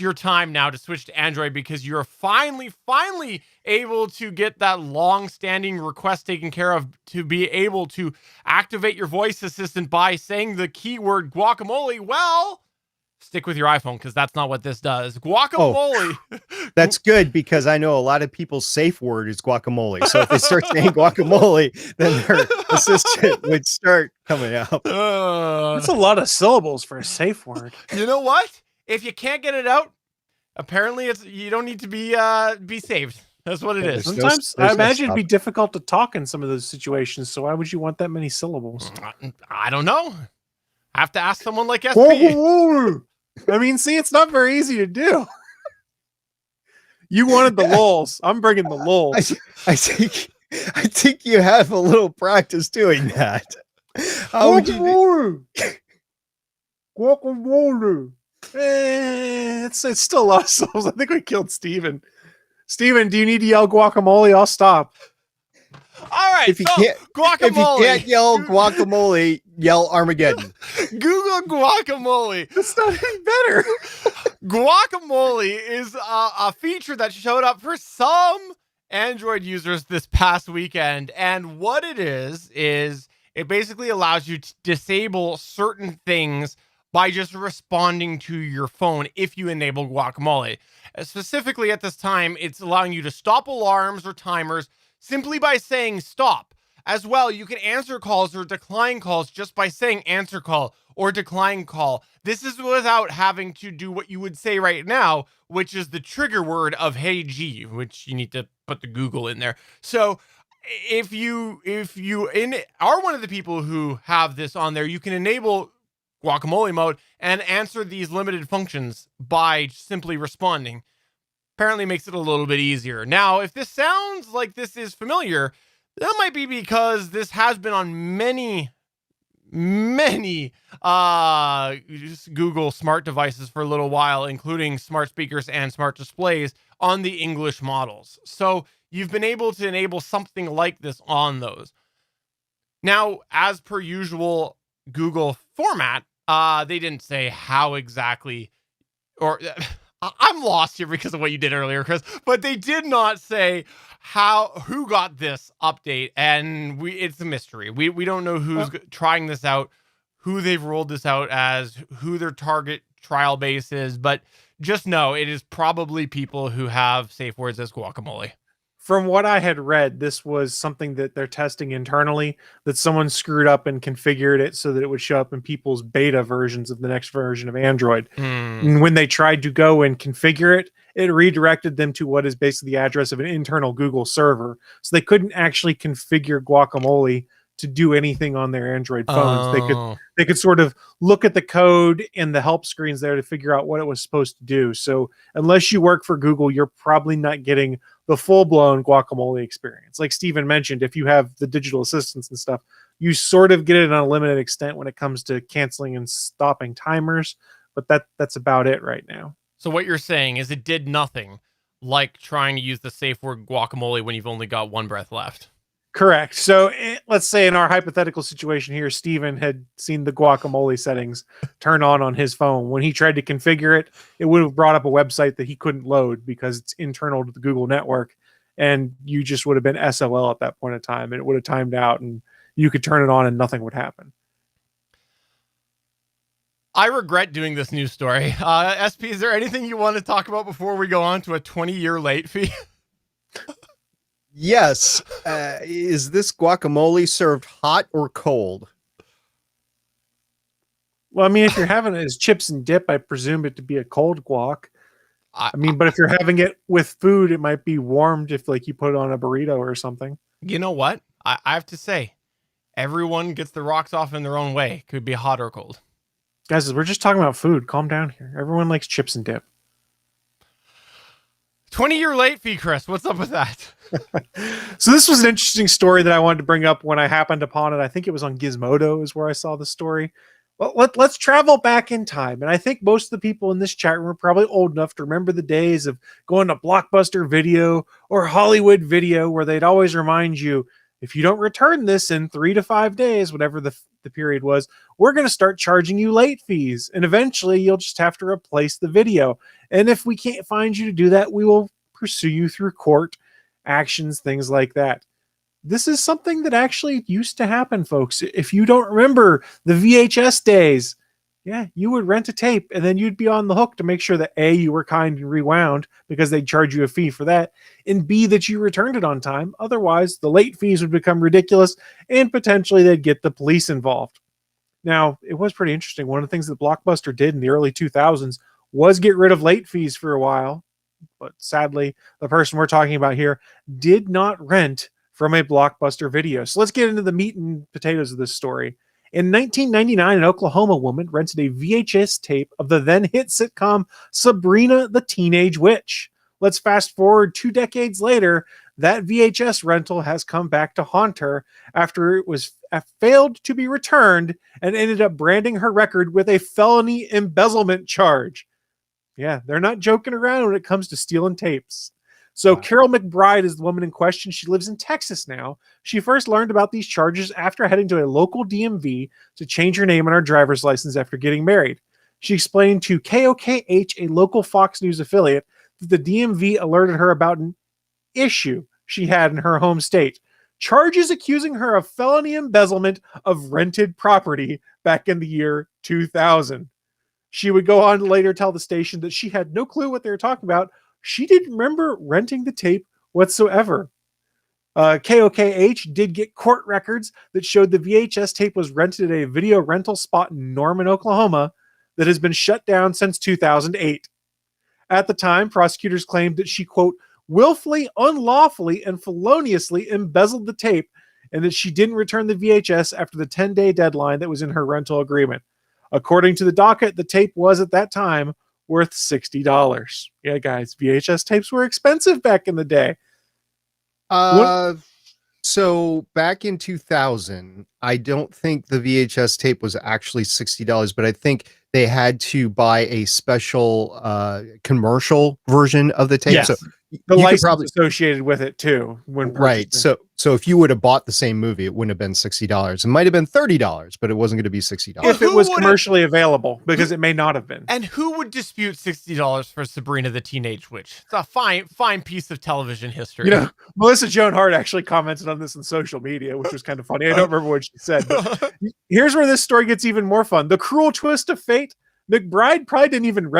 your time now to switch to Android because you're finally able to get that long-standing request taken care of to be able to activate your voice assistant by saying the keyword guacamole, well, stick with your iPhone because that's not what this does. Guacamole. Oh, that's good because I know a lot of people's safe word is guacamole. So if they start saying guacamole, then their assistant would start coming out. That's a lot of syllables for a safe word. You know what? If you can't get it out, apparently you don't need to be saved. That's what it is. Sometimes I imagine it'd be difficult to talk in some of those situations. So why would you want that many syllables? I don't know. I have to ask someone like SP. I mean, see, it's not very easy to do. You wanted the lulz. I'm bringing the lulz. I think you have a little practice doing that. How would you? Guacamole. It's still a lot of syllables. I think we killed Steven. Steven, do you need to yell guacamole? I'll stop. All right. If you can't yell guacamole, yell Armageddon. Google guacamole. That's not any better. Guacamole is a feature that showed up for some Android users this past weekend. And what it is it basically allows you to disable certain things by just responding to your phone if you enable guacamole. Specifically at this time, it's allowing you to stop alarms or timers simply by saying stop. As well, you can answer calls or decline calls just by saying answer call or decline call. This is without having to do what you would say right now, which is the trigger word of Hey G, which you need to put the Google in there. So if you are one of the people who have this on there, you can enable guacamole mode and answer these limited functions by simply responding. Apparently makes it a little bit easier. Now, if this sounds like this is familiar, that might be because this has been on many Google smart devices for a little while, including smart speakers and smart displays on the English models. So you've been able to enable something like this on those. Now, as per usual Google format, they didn't say how exactly, or I'm lost here because of what you did earlier, Chris, but they did not say who got this update, and it's a mystery. We don't know who's trying this out, who they've rolled this out as, who their target trial base is, but just know it is probably people who have safe words as guacamole. From what I had read, this was something that they're testing internally, that someone screwed up and configured it so that it would show up in people's beta versions of the next version of Android. And when they tried to go and configure it, it redirected them to what is basically the address of an internal Google server. So they couldn't actually configure guacamole to do anything on their Android phones. They could sort of look at the code and the help screens there to figure out what it was supposed to do. So unless you work for Google, you're probably not getting the full-blown guacamole experience. Like Steven mentioned, if you have the digital assistants and stuff, you sort of get it on a limited extent when it comes to canceling and stopping timers, but that's about it right now. So what you're saying is it did nothing like trying to use the safe word guacamole when you've only got one breath left. Correct. So let's say in our hypothetical situation here, Steven had seen the guacamole settings turn on his phone. When he tried to configure it, it would have brought up a website that he couldn't load because it's internal to the Google network. And you just would have been SOL at that point in time. And it would have timed out and you could turn it on and nothing would happen. I regret doing this news story. SP, is there anything you want to talk about before we go on to a 20-year late fee? Yes. Is this guacamole served hot or cold? Well, I mean, if you're having it as chips and dip, I presume it to be a cold guac. I mean, but if you're having it with food, it might be warmed if like you put it on a burrito or something. You know what? I have to say, everyone gets the rocks off in their own way. Could be hot or cold. Guys, we're just talking about food. Calm down here. Everyone likes chips and dip. 20-year late fee, Chris. What's up with that? So this was an interesting story that I wanted to bring up when I happened upon it. I think it was on Gizmodo is where I saw the story. Well, let's travel back in time. And I think most of the people in this chat room are probably old enough to remember the days of going to Blockbuster Video or Hollywood Video, where they'd always remind you, if you don't return this in 3 to 5 days, whatever the period was, we're going to start charging you late fees. And eventually you'll just have to replace the video. And if we can't find you to do that, we will pursue you through court actions, things like that. This is something that actually used to happen, folks. If you don't remember the VHS days, yeah, you would rent a tape and then you'd be on the hook to make sure that A, you were kind and rewound because they'd charge you a fee for that, and B, that you returned it on time. Otherwise, the late fees would become ridiculous and potentially they'd get the police involved. Now, it was pretty interesting. One of the things that Blockbuster did in the early 2000s was get rid of late fees for a while. But sadly, the person we're talking about here did not rent from a Blockbuster Video. So let's get into the meat and potatoes of this story. In 1999, an Oklahoma woman rented a VHS tape of the then hit sitcom Sabrina the Teenage Witch. Let's fast forward 2 decades later. That VHS rental has come back to haunt her after it was failed to be returned and ended up branding her record with a felony embezzlement charge. Yeah, they're not joking around when it comes to stealing tapes. So Carol McBride is the woman in question. She lives in Texas now. She first learned about these charges after heading to a local DMV to change her name on her driver's license after getting married. She explained to KOKH, a local Fox News affiliate, that the DMV alerted her about an issue she had in her home state. Charges accusing her of felony embezzlement of rented property back in the year 2000. She would go on to later tell the station that she had no clue what they were talking about. She didn't remember renting the tape whatsoever. KOKH did get court records that showed the VHS tape was rented at a video rental spot in Norman, Oklahoma, that has been shut down since 2008. At the time, prosecutors claimed that she, quote, willfully, unlawfully, and feloniously embezzled the tape, and that she didn't return the VHS after the 10-day deadline that was in her rental agreement. According to the docket, the tape was at that time worth $60. Yeah, guys, VHS tapes were expensive back in the day. So back in 2000, I don't think the VHS tape was actually $60, but I think they had to buy a special commercial version of the tape. Yes. So The you could license probably associated with it too. When right. purchasing. So if you would have bought the same movie, it wouldn't have been $60. It might have been $30, but it wasn't going to be $60. If it Who was would've- commercially available, because it may not have been. And who would dispute $60 for Sabrina the Teenage Witch? It's a fine piece of television history. You know, Melissa Joan Hart actually commented on this on social media, which was kind of funny. I don't remember what she said. But here's where this story gets even more fun. The cruel twist of fate. McBride probably didn't even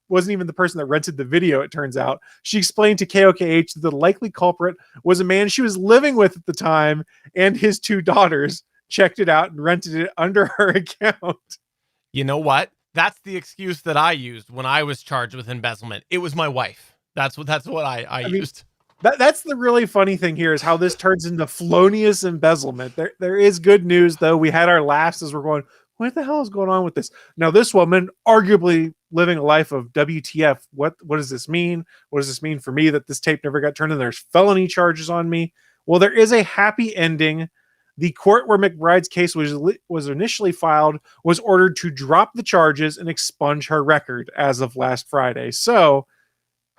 wasn't even the person that rented the video, it turns out. She explained to KOKH that the likely culprit was a man she was living with at the time, and his 2 daughters checked it out and rented it under her account. You know what? That's the excuse that I used when I was charged with embezzlement. It was my wife. That's what I used. That's the really funny thing here is how this turns into felonious embezzlement. There is good news, though. We had our laughs as we're going, what the hell is going on with this? Now, this woman, arguably living a life of WTF. What does this mean? What does this mean for me that this tape never got turned in? There's felony charges on me. Well, there is a happy ending. The court where McBride's case was initially filed was ordered to drop the charges and expunge her record as of last Friday. So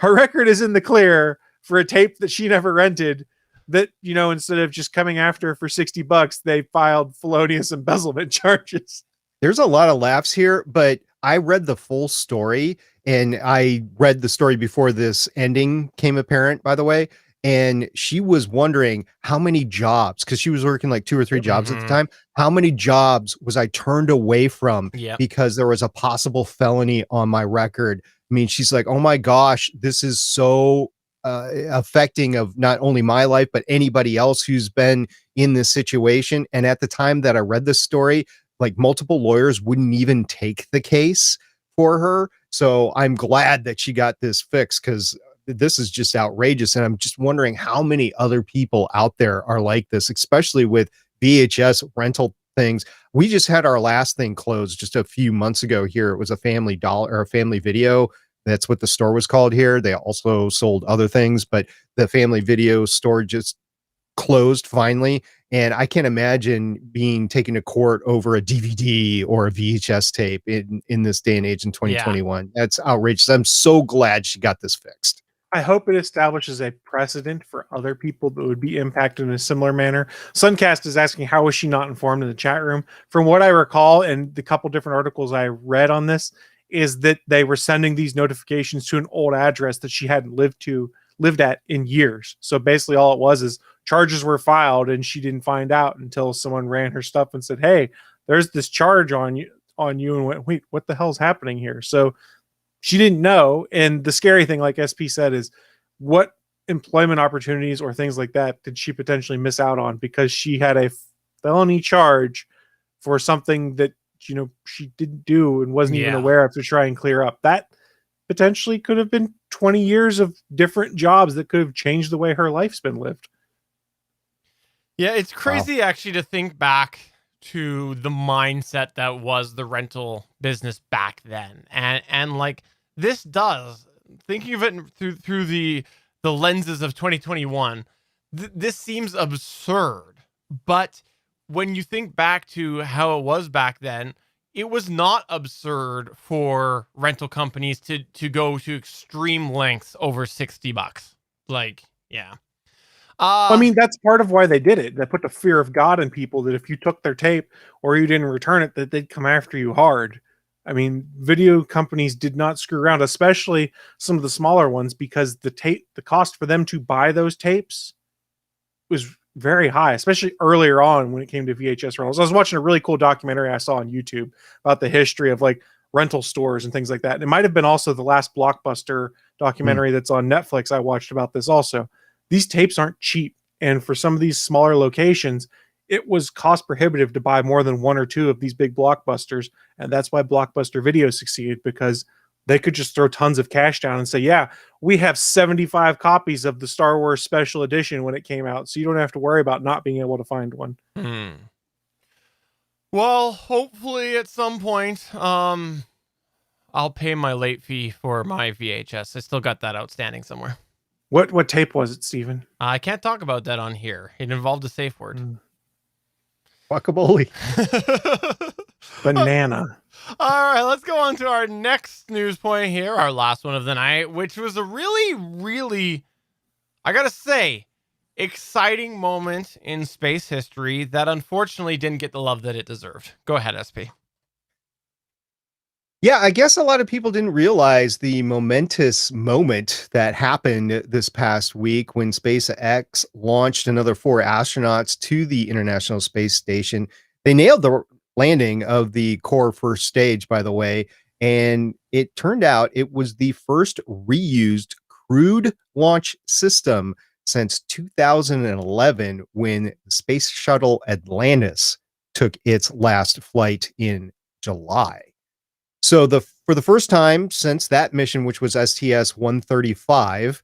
her record is in the clear for a tape that she never rented. That, you know, instead of just coming after her for $60, they filed felonious embezzlement charges. There's a lot of laughs here, but I read the full story, and I read the story before this ending came apparent, by the way. And she was wondering how many jobs, because she was working like 2 or 3 jobs at the time, how many jobs was I turned away from because there was a possible felony on my record. I mean, she's like, oh my gosh, this is so affecting of not only my life, but anybody else who's been in this situation. And at the time that I read this story, like multiple lawyers wouldn't even take the case for her. So I'm glad that she got this fixed, because this is just outrageous. And I'm just wondering how many other people out there are like this, especially with VHS rental things. We just had our last thing closed just a few months ago here. It was a Family Dollar or a Family Video. That's what the store was called here. They also sold other things, but the Family Video store just closed finally. And I can't imagine being taken to court over a DVD or a VHS tape in this day and age in 2021. That's outrageous. I'm so glad she got this fixed. I hope it establishes a precedent for other people that would be impacted in a similar manner. Suncast is asking, how was she not informed in the chat room? From what I recall, and the couple different articles I read on this, is that they were sending these notifications to an old address that she hadn't lived at in years. So basically all it was is charges were filed and she didn't find out until someone ran her stuff and said, hey, there's this charge on you, and went, wait, what the hell's happening here? So she didn't know. And the scary thing, like SP said, is what employment opportunities or things like that did she potentially miss out on because she had a felony charge for something that, you know, she didn't do and wasn't even aware of to try and clear up. That potentially could have been 20 years of different jobs that could have changed the way her life's been lived. Yeah, it's crazy actually to think back to the mindset that was the rental business back then. And like this does, thinking of it through the lenses of 2021, this seems absurd. But when you think back to how it was back then, it was not absurd for rental companies to go to extreme lengths over $60. Like, yeah. I mean, that's part of why they did it. They put the fear of God in people that if you took their tape or you didn't return it, that they'd come after you hard. I mean, video companies did not screw around, especially some of the smaller ones, because the cost for them to buy those tapes was very high, especially earlier on when it came to VHS rentals. I was watching a really cool documentary I saw on YouTube about the history of like rental stores and things like that. And it might have been also the last Blockbuster documentary that's on Netflix I watched about this also. These tapes aren't cheap. And for some of these smaller locations, it was cost prohibitive to buy more than one or two of these big blockbusters. And that's why Blockbuster Video succeeded, because they could just throw tons of cash down and say, yeah, we have 75 copies of the Star Wars Special Edition when it came out. So you don't have to worry about not being able to find one. Well, hopefully at some point, I'll pay my late fee for my VHS. I still got that outstanding somewhere. What tape was it, Steven? I can't talk about that on here. It involved a safe word. Guacamole. Banana. All right, let's go on to our next news point here, our last one of the night, which was a really, really, I gotta say, exciting moment in space history that unfortunately didn't get the love that it deserved. Go ahead, SP. Yeah, I guess a lot of people didn't realize the momentous moment that happened this past week when SpaceX launched another 4 astronauts to the International Space Station. They nailed the landing of the core first stage, by the way, and it turned out it was the first reused crewed launch system since 2011 when the Space Shuttle Atlantis took its last flight in July. So for the first time since that mission, which was STS-135,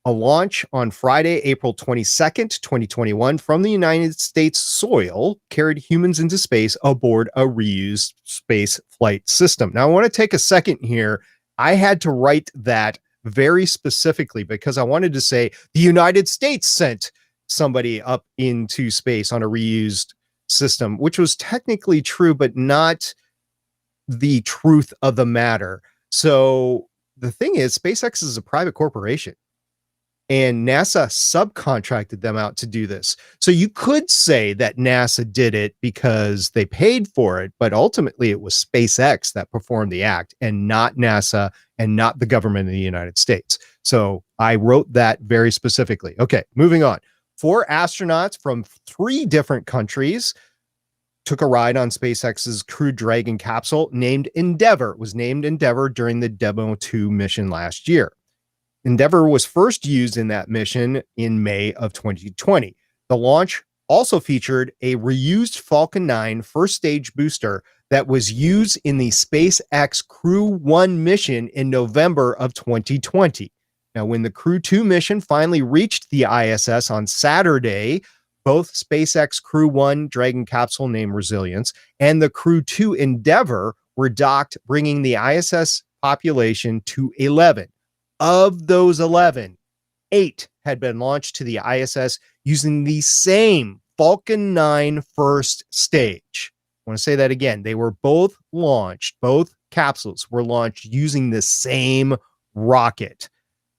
a launch on Friday, April 22nd, 2021, from the United States soil carried humans into space aboard a reused space flight system. Now, I want to take a second here. I had to write that very specifically because I wanted to say the United States sent somebody up into space on a reused system, which was technically true, but not the truth of the matter. So the thing is, SpaceX is a private corporation and NASA subcontracted them out to do this. So you could say that NASA did it because they paid for it, but ultimately it was SpaceX that performed the act and not NASA and not the government of the United States. So I wrote that very specifically. Okay, moving on. 4 astronauts from 3 different countries took a ride on SpaceX's Crew Dragon capsule named Endeavour. It was named Endeavour during the Demo 2 mission last year. Endeavour was first used in that mission in May of 2020. The launch also featured a reused Falcon 9 first stage booster that was used in the SpaceX Crew 1 mission in November of 2020. Now, when the Crew 2 mission finally reached the ISS on Saturday, both SpaceX Crew 1 Dragon capsule named Resilience and the Crew 2 Endeavour were docked, bringing the ISS population to 11. Of those 11, 8 had been launched to the ISS using the same Falcon 9 first stage. I want to say that again. They were both launched, both capsules were launched using the same rocket.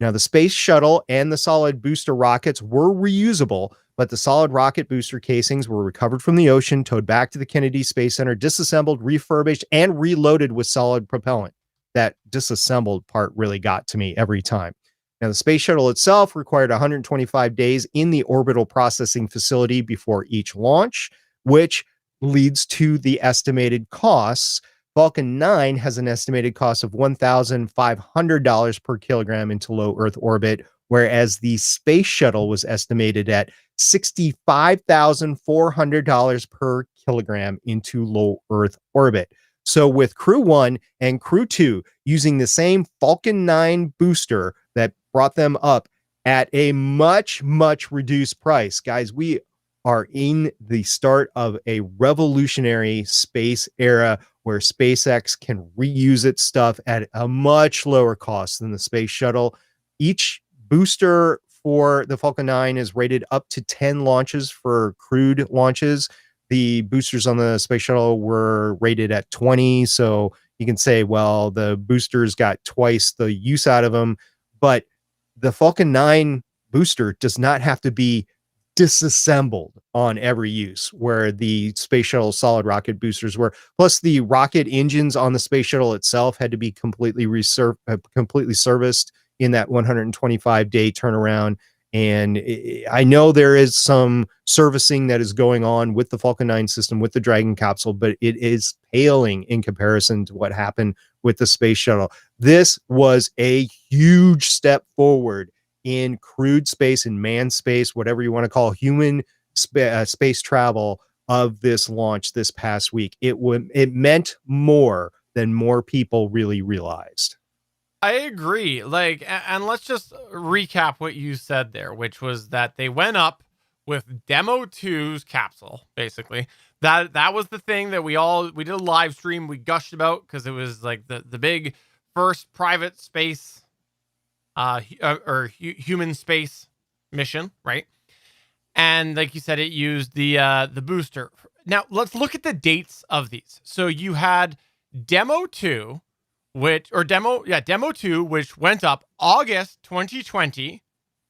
Now, the space shuttle and the solid booster rockets were reusable, but the solid rocket booster casings were recovered from the ocean, towed back to the Kennedy Space Center, disassembled, refurbished, and reloaded with solid propellant. That disassembled part really got to me every time. Now, the space shuttle itself required 125 days in the orbital processing facility before each launch, which leads to the estimated costs. Falcon 9 has an estimated cost of $1,500 per kilogram into low Earth orbit, whereas the space shuttle was estimated at $65,400 per kilogram into low Earth orbit. So with Crew 1 and Crew 2 using the same Falcon 9 booster that brought them up at a much, much reduced price, guys, we are in the start of a revolutionary space era where SpaceX can reuse its stuff at a much lower cost than the space shuttle. Each booster for the Falcon 9 is rated up to 10 launches for crewed launches. The boosters on the space shuttle were rated at 20. So you can say, well, the boosters got twice the use out of them, but the Falcon 9 booster does not have to be disassembled on every use, where the space shuttle solid rocket boosters were. Plus, the rocket engines on the space shuttle itself had to be completely serviced in that 125-day turnaround. And I know there is some servicing that is going on with the Falcon 9 system, with the Dragon capsule, but it is paling in comparison to what happened with the space shuttle. This was a huge step forward in crewed space and manned space, whatever you want to call human space travel of this launch this past week. It meant more than more people really realized. I agree. And let's just recap what you said there, which was that they went up with Demo 2's capsule, basically. That was the thing that we did a live stream, we gushed about, because it was like the big first private space human space mission, right? And like you said, it used the booster. Now let's look at the dates of these. So you had Demo 2, Demo 2, which went up August 2020.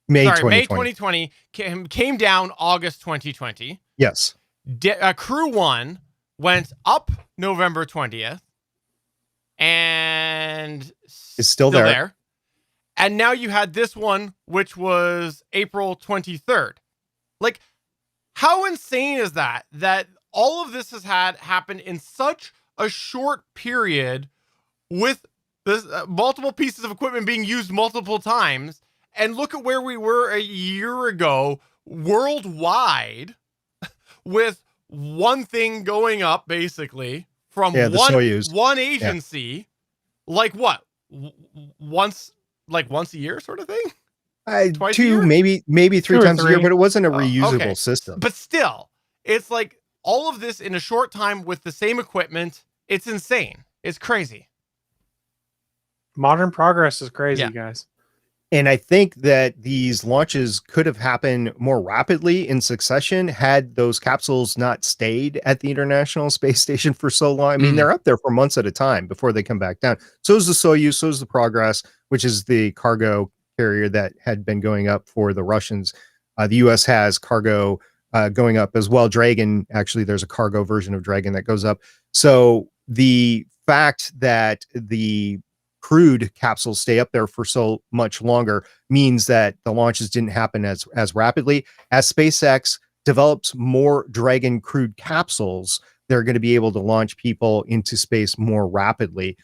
May 2020 came down August 2020. Yes. Crew 1 went up November 20th and it's still there. And now you had this one, which was April 23rd. Like, how insane is that? That all of this has happened in such a short period, with this multiple pieces of equipment being used multiple times. And look at where we were a year ago worldwide with one thing going up, basically, from one agency. Like what? Once a year sort of thing? Twice a year? maybe 3 times a year, but it wasn't a reusable system. But still, it's like all of this in a short time with the same equipment. It's insane. It's crazy. Modern progress is crazy, guys. And I think that these launches could have happened more rapidly in succession had those capsules not stayed at the International Space Station for so long. I mean, they're up there for months at a time before they come back down. So is the Soyuz, so is the Progress, which is the cargo carrier that had been going up for the Russians. The U.S. has cargo going up as well. Dragon, actually, there's a cargo version of Dragon that goes up. So the fact that the crewed capsules stay up there for so much longer means that the launches didn't happen as rapidly. As SpaceX develops more Dragon crewed capsules, they're going to be able to launch people into space more rapidly.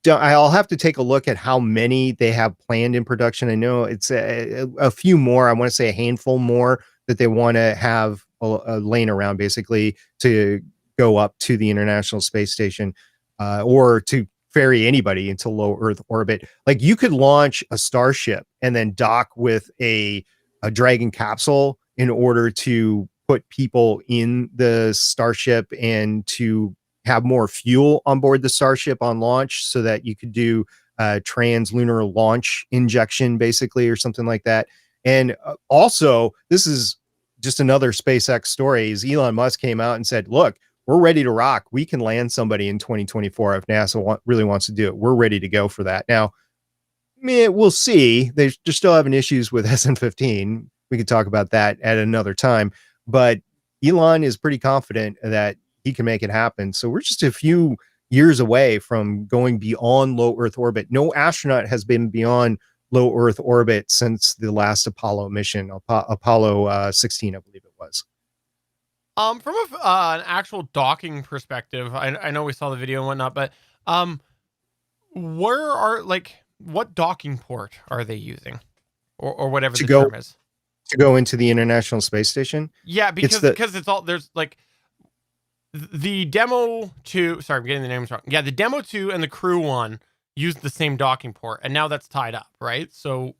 I'll have to take a look at how many they have planned in production. I know it's a few more. I want to say a handful more that they want to have laying around, basically, to go up to the International Space Station or to ferry anybody into low Earth orbit. Like you could launch a Starship and then dock with a Dragon capsule in order to put people in the Starship and to have more fuel on board the Starship on launch so that you could do translunar launch injection basically, or something like that. And also, this is just another SpaceX story, is Elon Musk came out and said, look, we're ready to rock. We can land somebody in 2024 if NASA really wants to do it. We're ready to go for that. Now, we'll see. They're still having issues with SN15. We could talk about that at another time. But Elon is pretty confident that he can make it happen. So we're just a few years away from going beyond low Earth orbit. No astronaut has been beyond low Earth orbit since the last Apollo mission, Apollo 16, I believe it was. From an actual docking perspective, I know we saw the video and whatnot, but what docking port are they using, or whatever the term is, to go into the International Space Station? Yeah, because it's all, there's like the Demo 2. Sorry, I'm getting the names wrong. Yeah, the Demo 2 and the Crew 1 used the same docking port, and now that's tied up, right? So.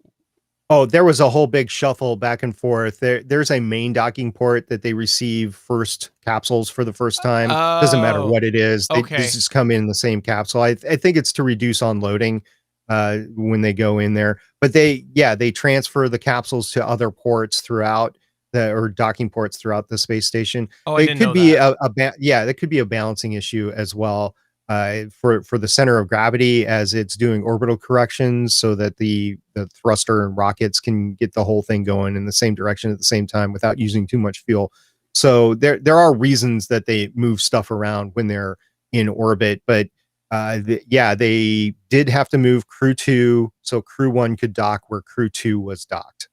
Oh, there was a whole big shuffle back and forth. There's a main docking port that they receive first capsules for the first time. Doesn't matter what it is. They just come in the same capsule. I think it's to reduce unloading when they go in there. But they transfer the capsules to other ports throughout or docking ports throughout the space station. Oh, it could be that could be a balancing issue as well. For the center of gravity as it's doing orbital corrections so that the thruster and rockets can get the whole thing going in the same direction at the same time without using too much fuel. So there are reasons that they move stuff around when they're in orbit, but they did have to move Crew 2 so Crew 1 could dock where Crew 2 was docked.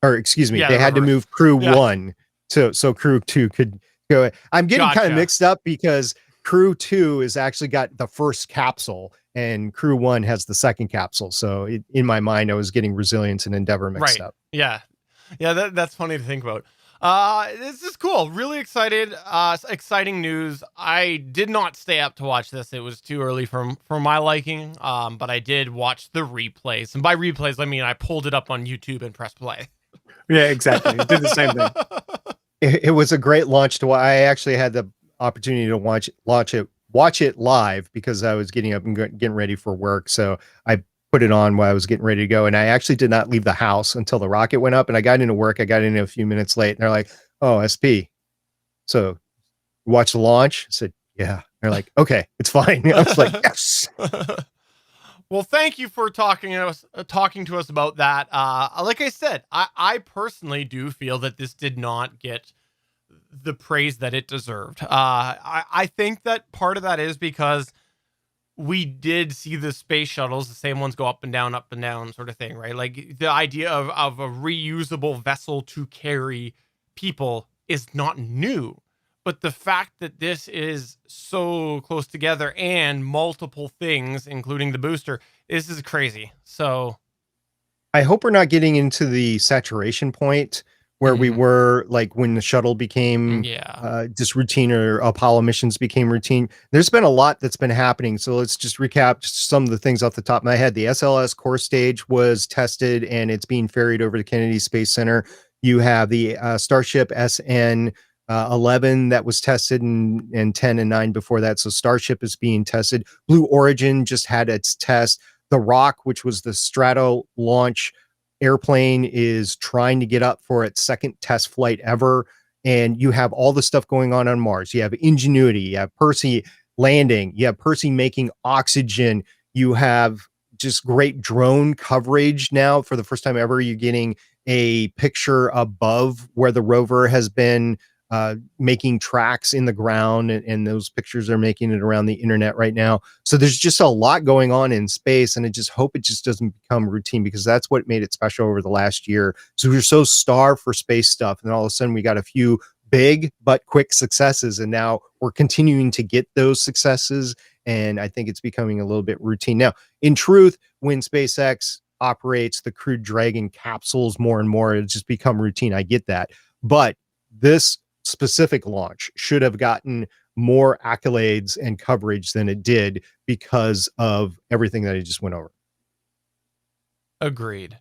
Or excuse me, they had to move Crew 1 so Crew 2 could go. I'm getting kind of mixed up because Crew 2 has actually got the first capsule and Crew 1 has the second capsule. So in my mind, I was getting Resilience and Endeavor mixed up. Yeah. That's funny to think about. This is cool. Really excited. Exciting news. I did not stay up to watch this. It was too early for my liking. But I did watch the replays. And by replays, I mean, I pulled it up on YouTube and pressed play. Yeah, exactly. It did the same thing. It was a great launch to watch. I actually had the opportunity to watch it live because I was getting up and getting ready for work. So I put it on while I was getting ready to go. And I actually did not leave the house until the rocket went up, and I got into work. I got in a few minutes late and they're like, "Oh, SP. So watch the launch?" I said, "Yeah." They're like, "Okay, it's fine." I was like, "Yes." Well, thank you for talking to us about that. Like I said, I personally do feel that this did not get the praise that it deserved. I think that part of that is because we did see the space shuttles, the same ones go up and down sort of thing, right? Like the idea of a reusable vessel to carry people is not new. But the fact that this is so close together and multiple things, including the booster, this is crazy. So I hope we're not getting into the saturation point where we were like when the shuttle became just routine, or Apollo missions became routine. There's been a lot that's been happening. So let's just recap some of the things off the top of my head. The SLS core stage was tested and it's being ferried over to Kennedy Space Center. You have the Starship SN 11 that was tested, and 10 and 9 before that. So Starship is being tested. Blue Origin just had its test. The Rock, which was the Strato launch airplane, is trying to get up for its second test flight ever. And you have all the stuff going on Mars. You have Ingenuity, you have Percy landing, you have Percy making oxygen, you have just great drone coverage now. For the first time ever, you're getting a picture above where the rover has been making tracks in the ground, and those pictures are making it around the internet right now. So there's just a lot going on in space, and I just hope it just doesn't become routine, because that's what made it special over the last year. So we were so starved for space stuff, and all of a sudden we got a few big but quick successes, and now we're continuing to get those successes, and I think it's becoming a little bit routine. Now, in truth, when SpaceX operates the Crew Dragon capsules more and more, it's just become routine. I get that. But this specific launch should have gotten more accolades and coverage than it did because of everything that I just went over. Agreed.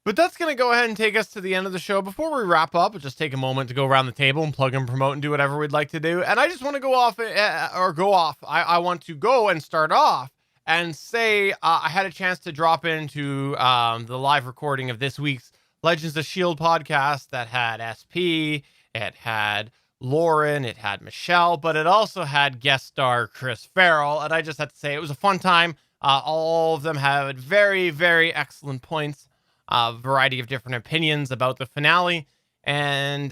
But that's going to go ahead and take us to the end of the show. Before we wrap up, we'll just take a moment to go around the table and plug and promote and do whatever we'd like to do. And I just want to go off. I want to go and start off and say I had a chance to drop into the live recording of this week's Legends of S.H.I.E.L.D. podcast that had SP, it had Lauren, it had Michelle, but it also had guest star Chris Farrell. And I just have to say it was a fun time. All of them had very, very excellent points. A variety of different opinions about the finale. And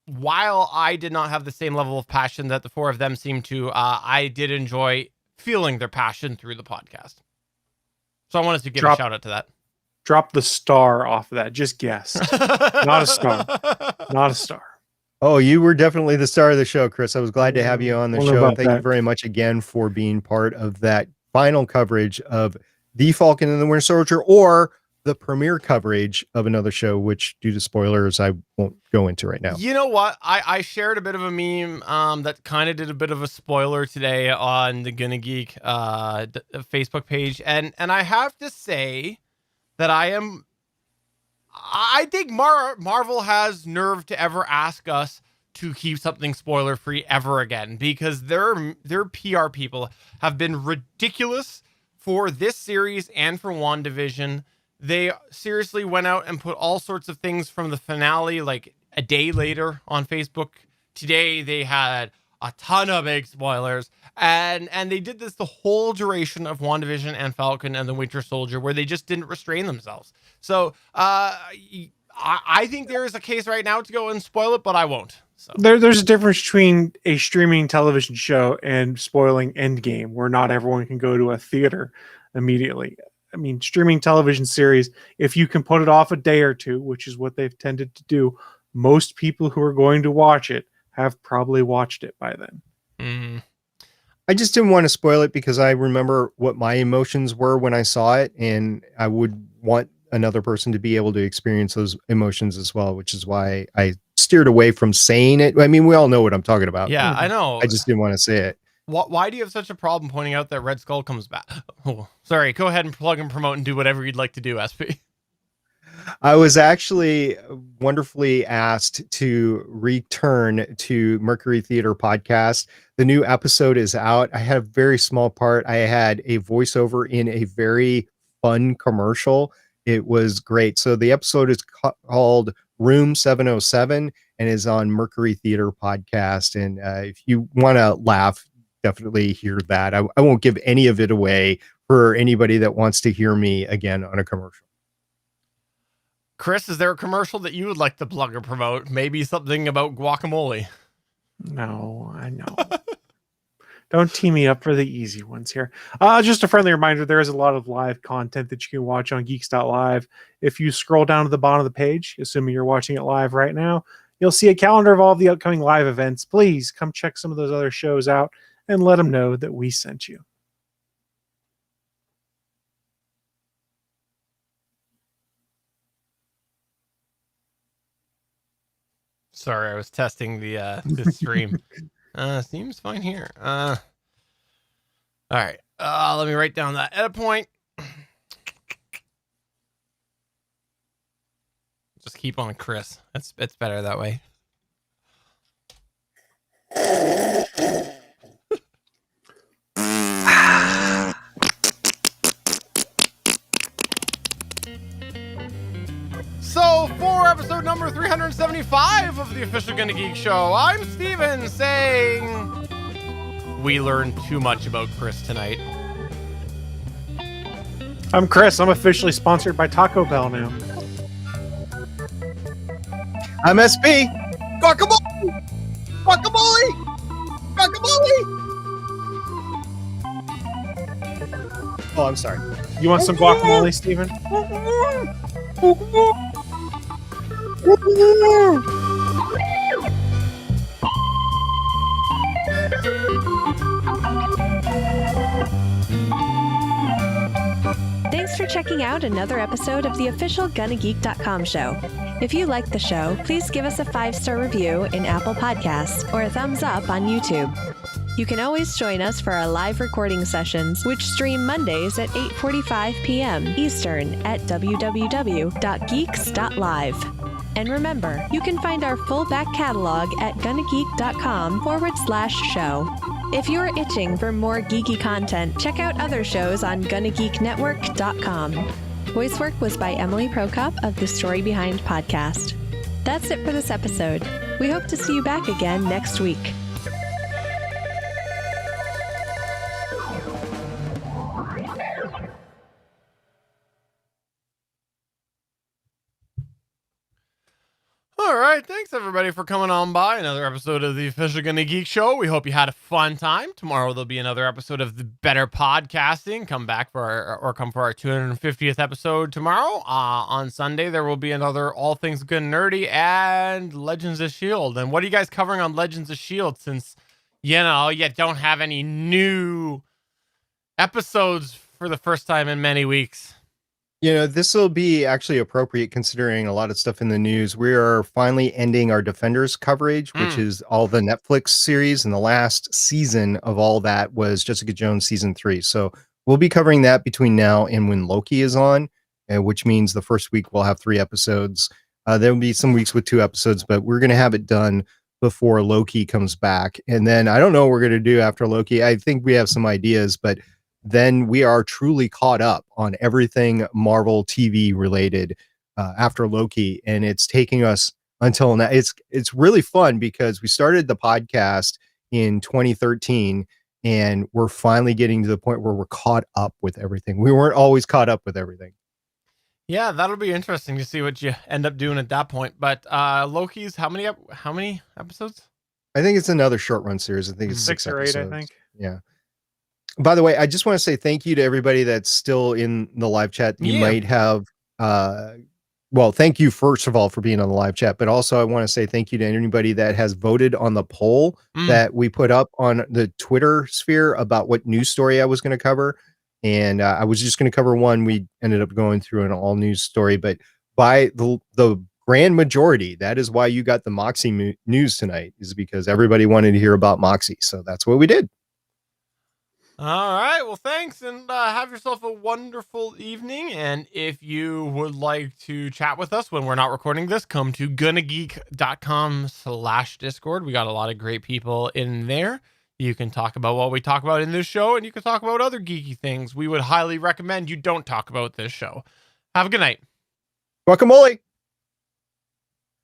while I did not have the same level of passion that the four of them seemed to, I did enjoy feeling their passion through the podcast. So I wanted to give a shout out to that. Drop the star off of that. Just guessed. Not a star. Not a star. Oh, you were definitely the star of the show, Chris. I was glad to have you on the show. And thank you very much again for being part of that final coverage of The Falcon and the Winter Soldier, or the premiere coverage of another show, which due to spoilers, I won't go into right now. You know what? I shared a bit of a meme that kind of did a bit of a spoiler today on the Gonna Geek Facebook page. And I have to say that I think Marvel has nerve to ever ask us to keep something spoiler free ever again, because their PR people have been ridiculous for this series and for WandaVision. They seriously went out and put all sorts of things from the finale like a day later on Facebook. Today they had a ton of big spoilers, and they did this the whole duration of WandaVision and Falcon and the Winter Soldier, where they just didn't restrain themselves. So I think there is a case right now to go and spoil it, but I won't. So there's a difference between a streaming television show and spoiling Endgame, where not everyone can go to a theater immediately. I mean, streaming television series, if you can put it off a day or two, which is what they've tended to do, most people who are going to watch it have probably watched it by then. Mm-hmm. I just didn't want to spoil it because I remember what my emotions were when I saw it, and I would want another person to be able to experience those emotions as well, which is why I steered away from saying it. I mean, we all know what I'm talking about. Yeah, I know. I just didn't want to say it. Why do you have such a problem pointing out that Red Skull comes back? Oh, sorry. Go ahead and plug and promote and do whatever you'd like to do, SP. I was actually wonderfully asked to return to Mercury Theater podcast. The new episode is out. I had a very small part. I had a voiceover in a very fun commercial. It was great. So the episode is called Room 707 and is on Mercury Theater podcast. And if you want to laugh, definitely hear that. I won't give any of it away for anybody that wants to hear me again on a commercial. Chris, is there a commercial that you would like to plug or promote? Maybe something about guacamole. No, I know. Don't tee me up for the easy ones here. Just a friendly reminder, there is a lot of live content that you can watch on Geeks.live. If you scroll down to the bottom of the page, assuming you're watching it live right now, you'll see a calendar of all of the upcoming live events. Please come check some of those other shows out and let them know that we sent you. Sorry, I was testing the stream. Seems fine here. All right. Let me write down that edit point. Just keep on Chris. It's better that way. So, for episode number 375 of the official Gonna Geek Show, I'm Steven saying we learned too much about Chris tonight. I'm Chris. I'm officially sponsored by Taco Bell now. I'm SP. Guacamole! Guacamole! Guacamole! Oh, I'm sorry. You want some guacamole, Steven? Thanks Thanks for checking out another episode of the official GonnaGeek.com show. If you like the show, please give us a 5-star review in Apple Podcasts or a thumbs up on YouTube. You can always join us for our live recording sessions, which stream Mondays at 8:45 p.m. Eastern at www.geeks.live. And remember, you can find our full back catalog at GonnaGeek.com/show. If you're itching for more geeky content, check out other shows on GonnaGeekNetwork.com. Voice work was by Emily Prokop of the Story Behind podcast. That's it for this episode. We hope to see you back again next week. All right, thanks everybody for coming on by another episode of the Official Gonna Geek Show. We hope you had a fun time. Tomorrow there'll be another episode of the Better Podcasting. Come for our 250th episode tomorrow. On Sunday there will be another All Things Good and Nerdy and Legends of Shield. And what are you guys covering on Legends of Shield? Since you don't have any new episodes for the first time in many weeks. This will be actually appropriate considering a lot of stuff in the news. We are finally ending our Defenders coverage, which is all the Netflix series, and the last season of all that was Jessica Jones season 3. So we'll be covering that between now and when Loki is on, which means the first week we'll have 3 episodes. There will be some weeks with 2 episodes, but we're going to have it done before Loki comes back. And then I don't know what we're going to do after Loki. I think we have some ideas, but then we are truly caught up on everything Marvel TV related after Loki, and it's taking us until now. It's really fun because we started the podcast in 2013, and we're finally getting to the point where we're caught up with everything. We weren't always caught up with everything. Yeah, that'll be interesting to see what you end up doing at that point. But Loki's how many episodes? I think it's another short run series. I think it's 6 or 8. episodes. I think. Yeah. By the way, I just want to say thank you to everybody that's still in the live chat. You might have, thank you first of all for being on the live chat, but also I want to say thank you to anybody that has voted on the poll that we put up on the Twitter sphere about what news story I was going to cover. And I was just going to cover one. We ended up going through an all news story, but by the grand majority, that is why you got the Moxie news tonight, is because everybody wanted to hear about Moxie. So that's what we did. All right. Well, thanks, and have yourself a wonderful evening. And if you would like to chat with us when we're not recording this, come to GonnaGeek.com/Discord. We got a lot of great people in there. You can talk about what we talk about in this show, and you can talk about other geeky things. We would highly recommend you don't talk about this show. Have a good night. Guacamole.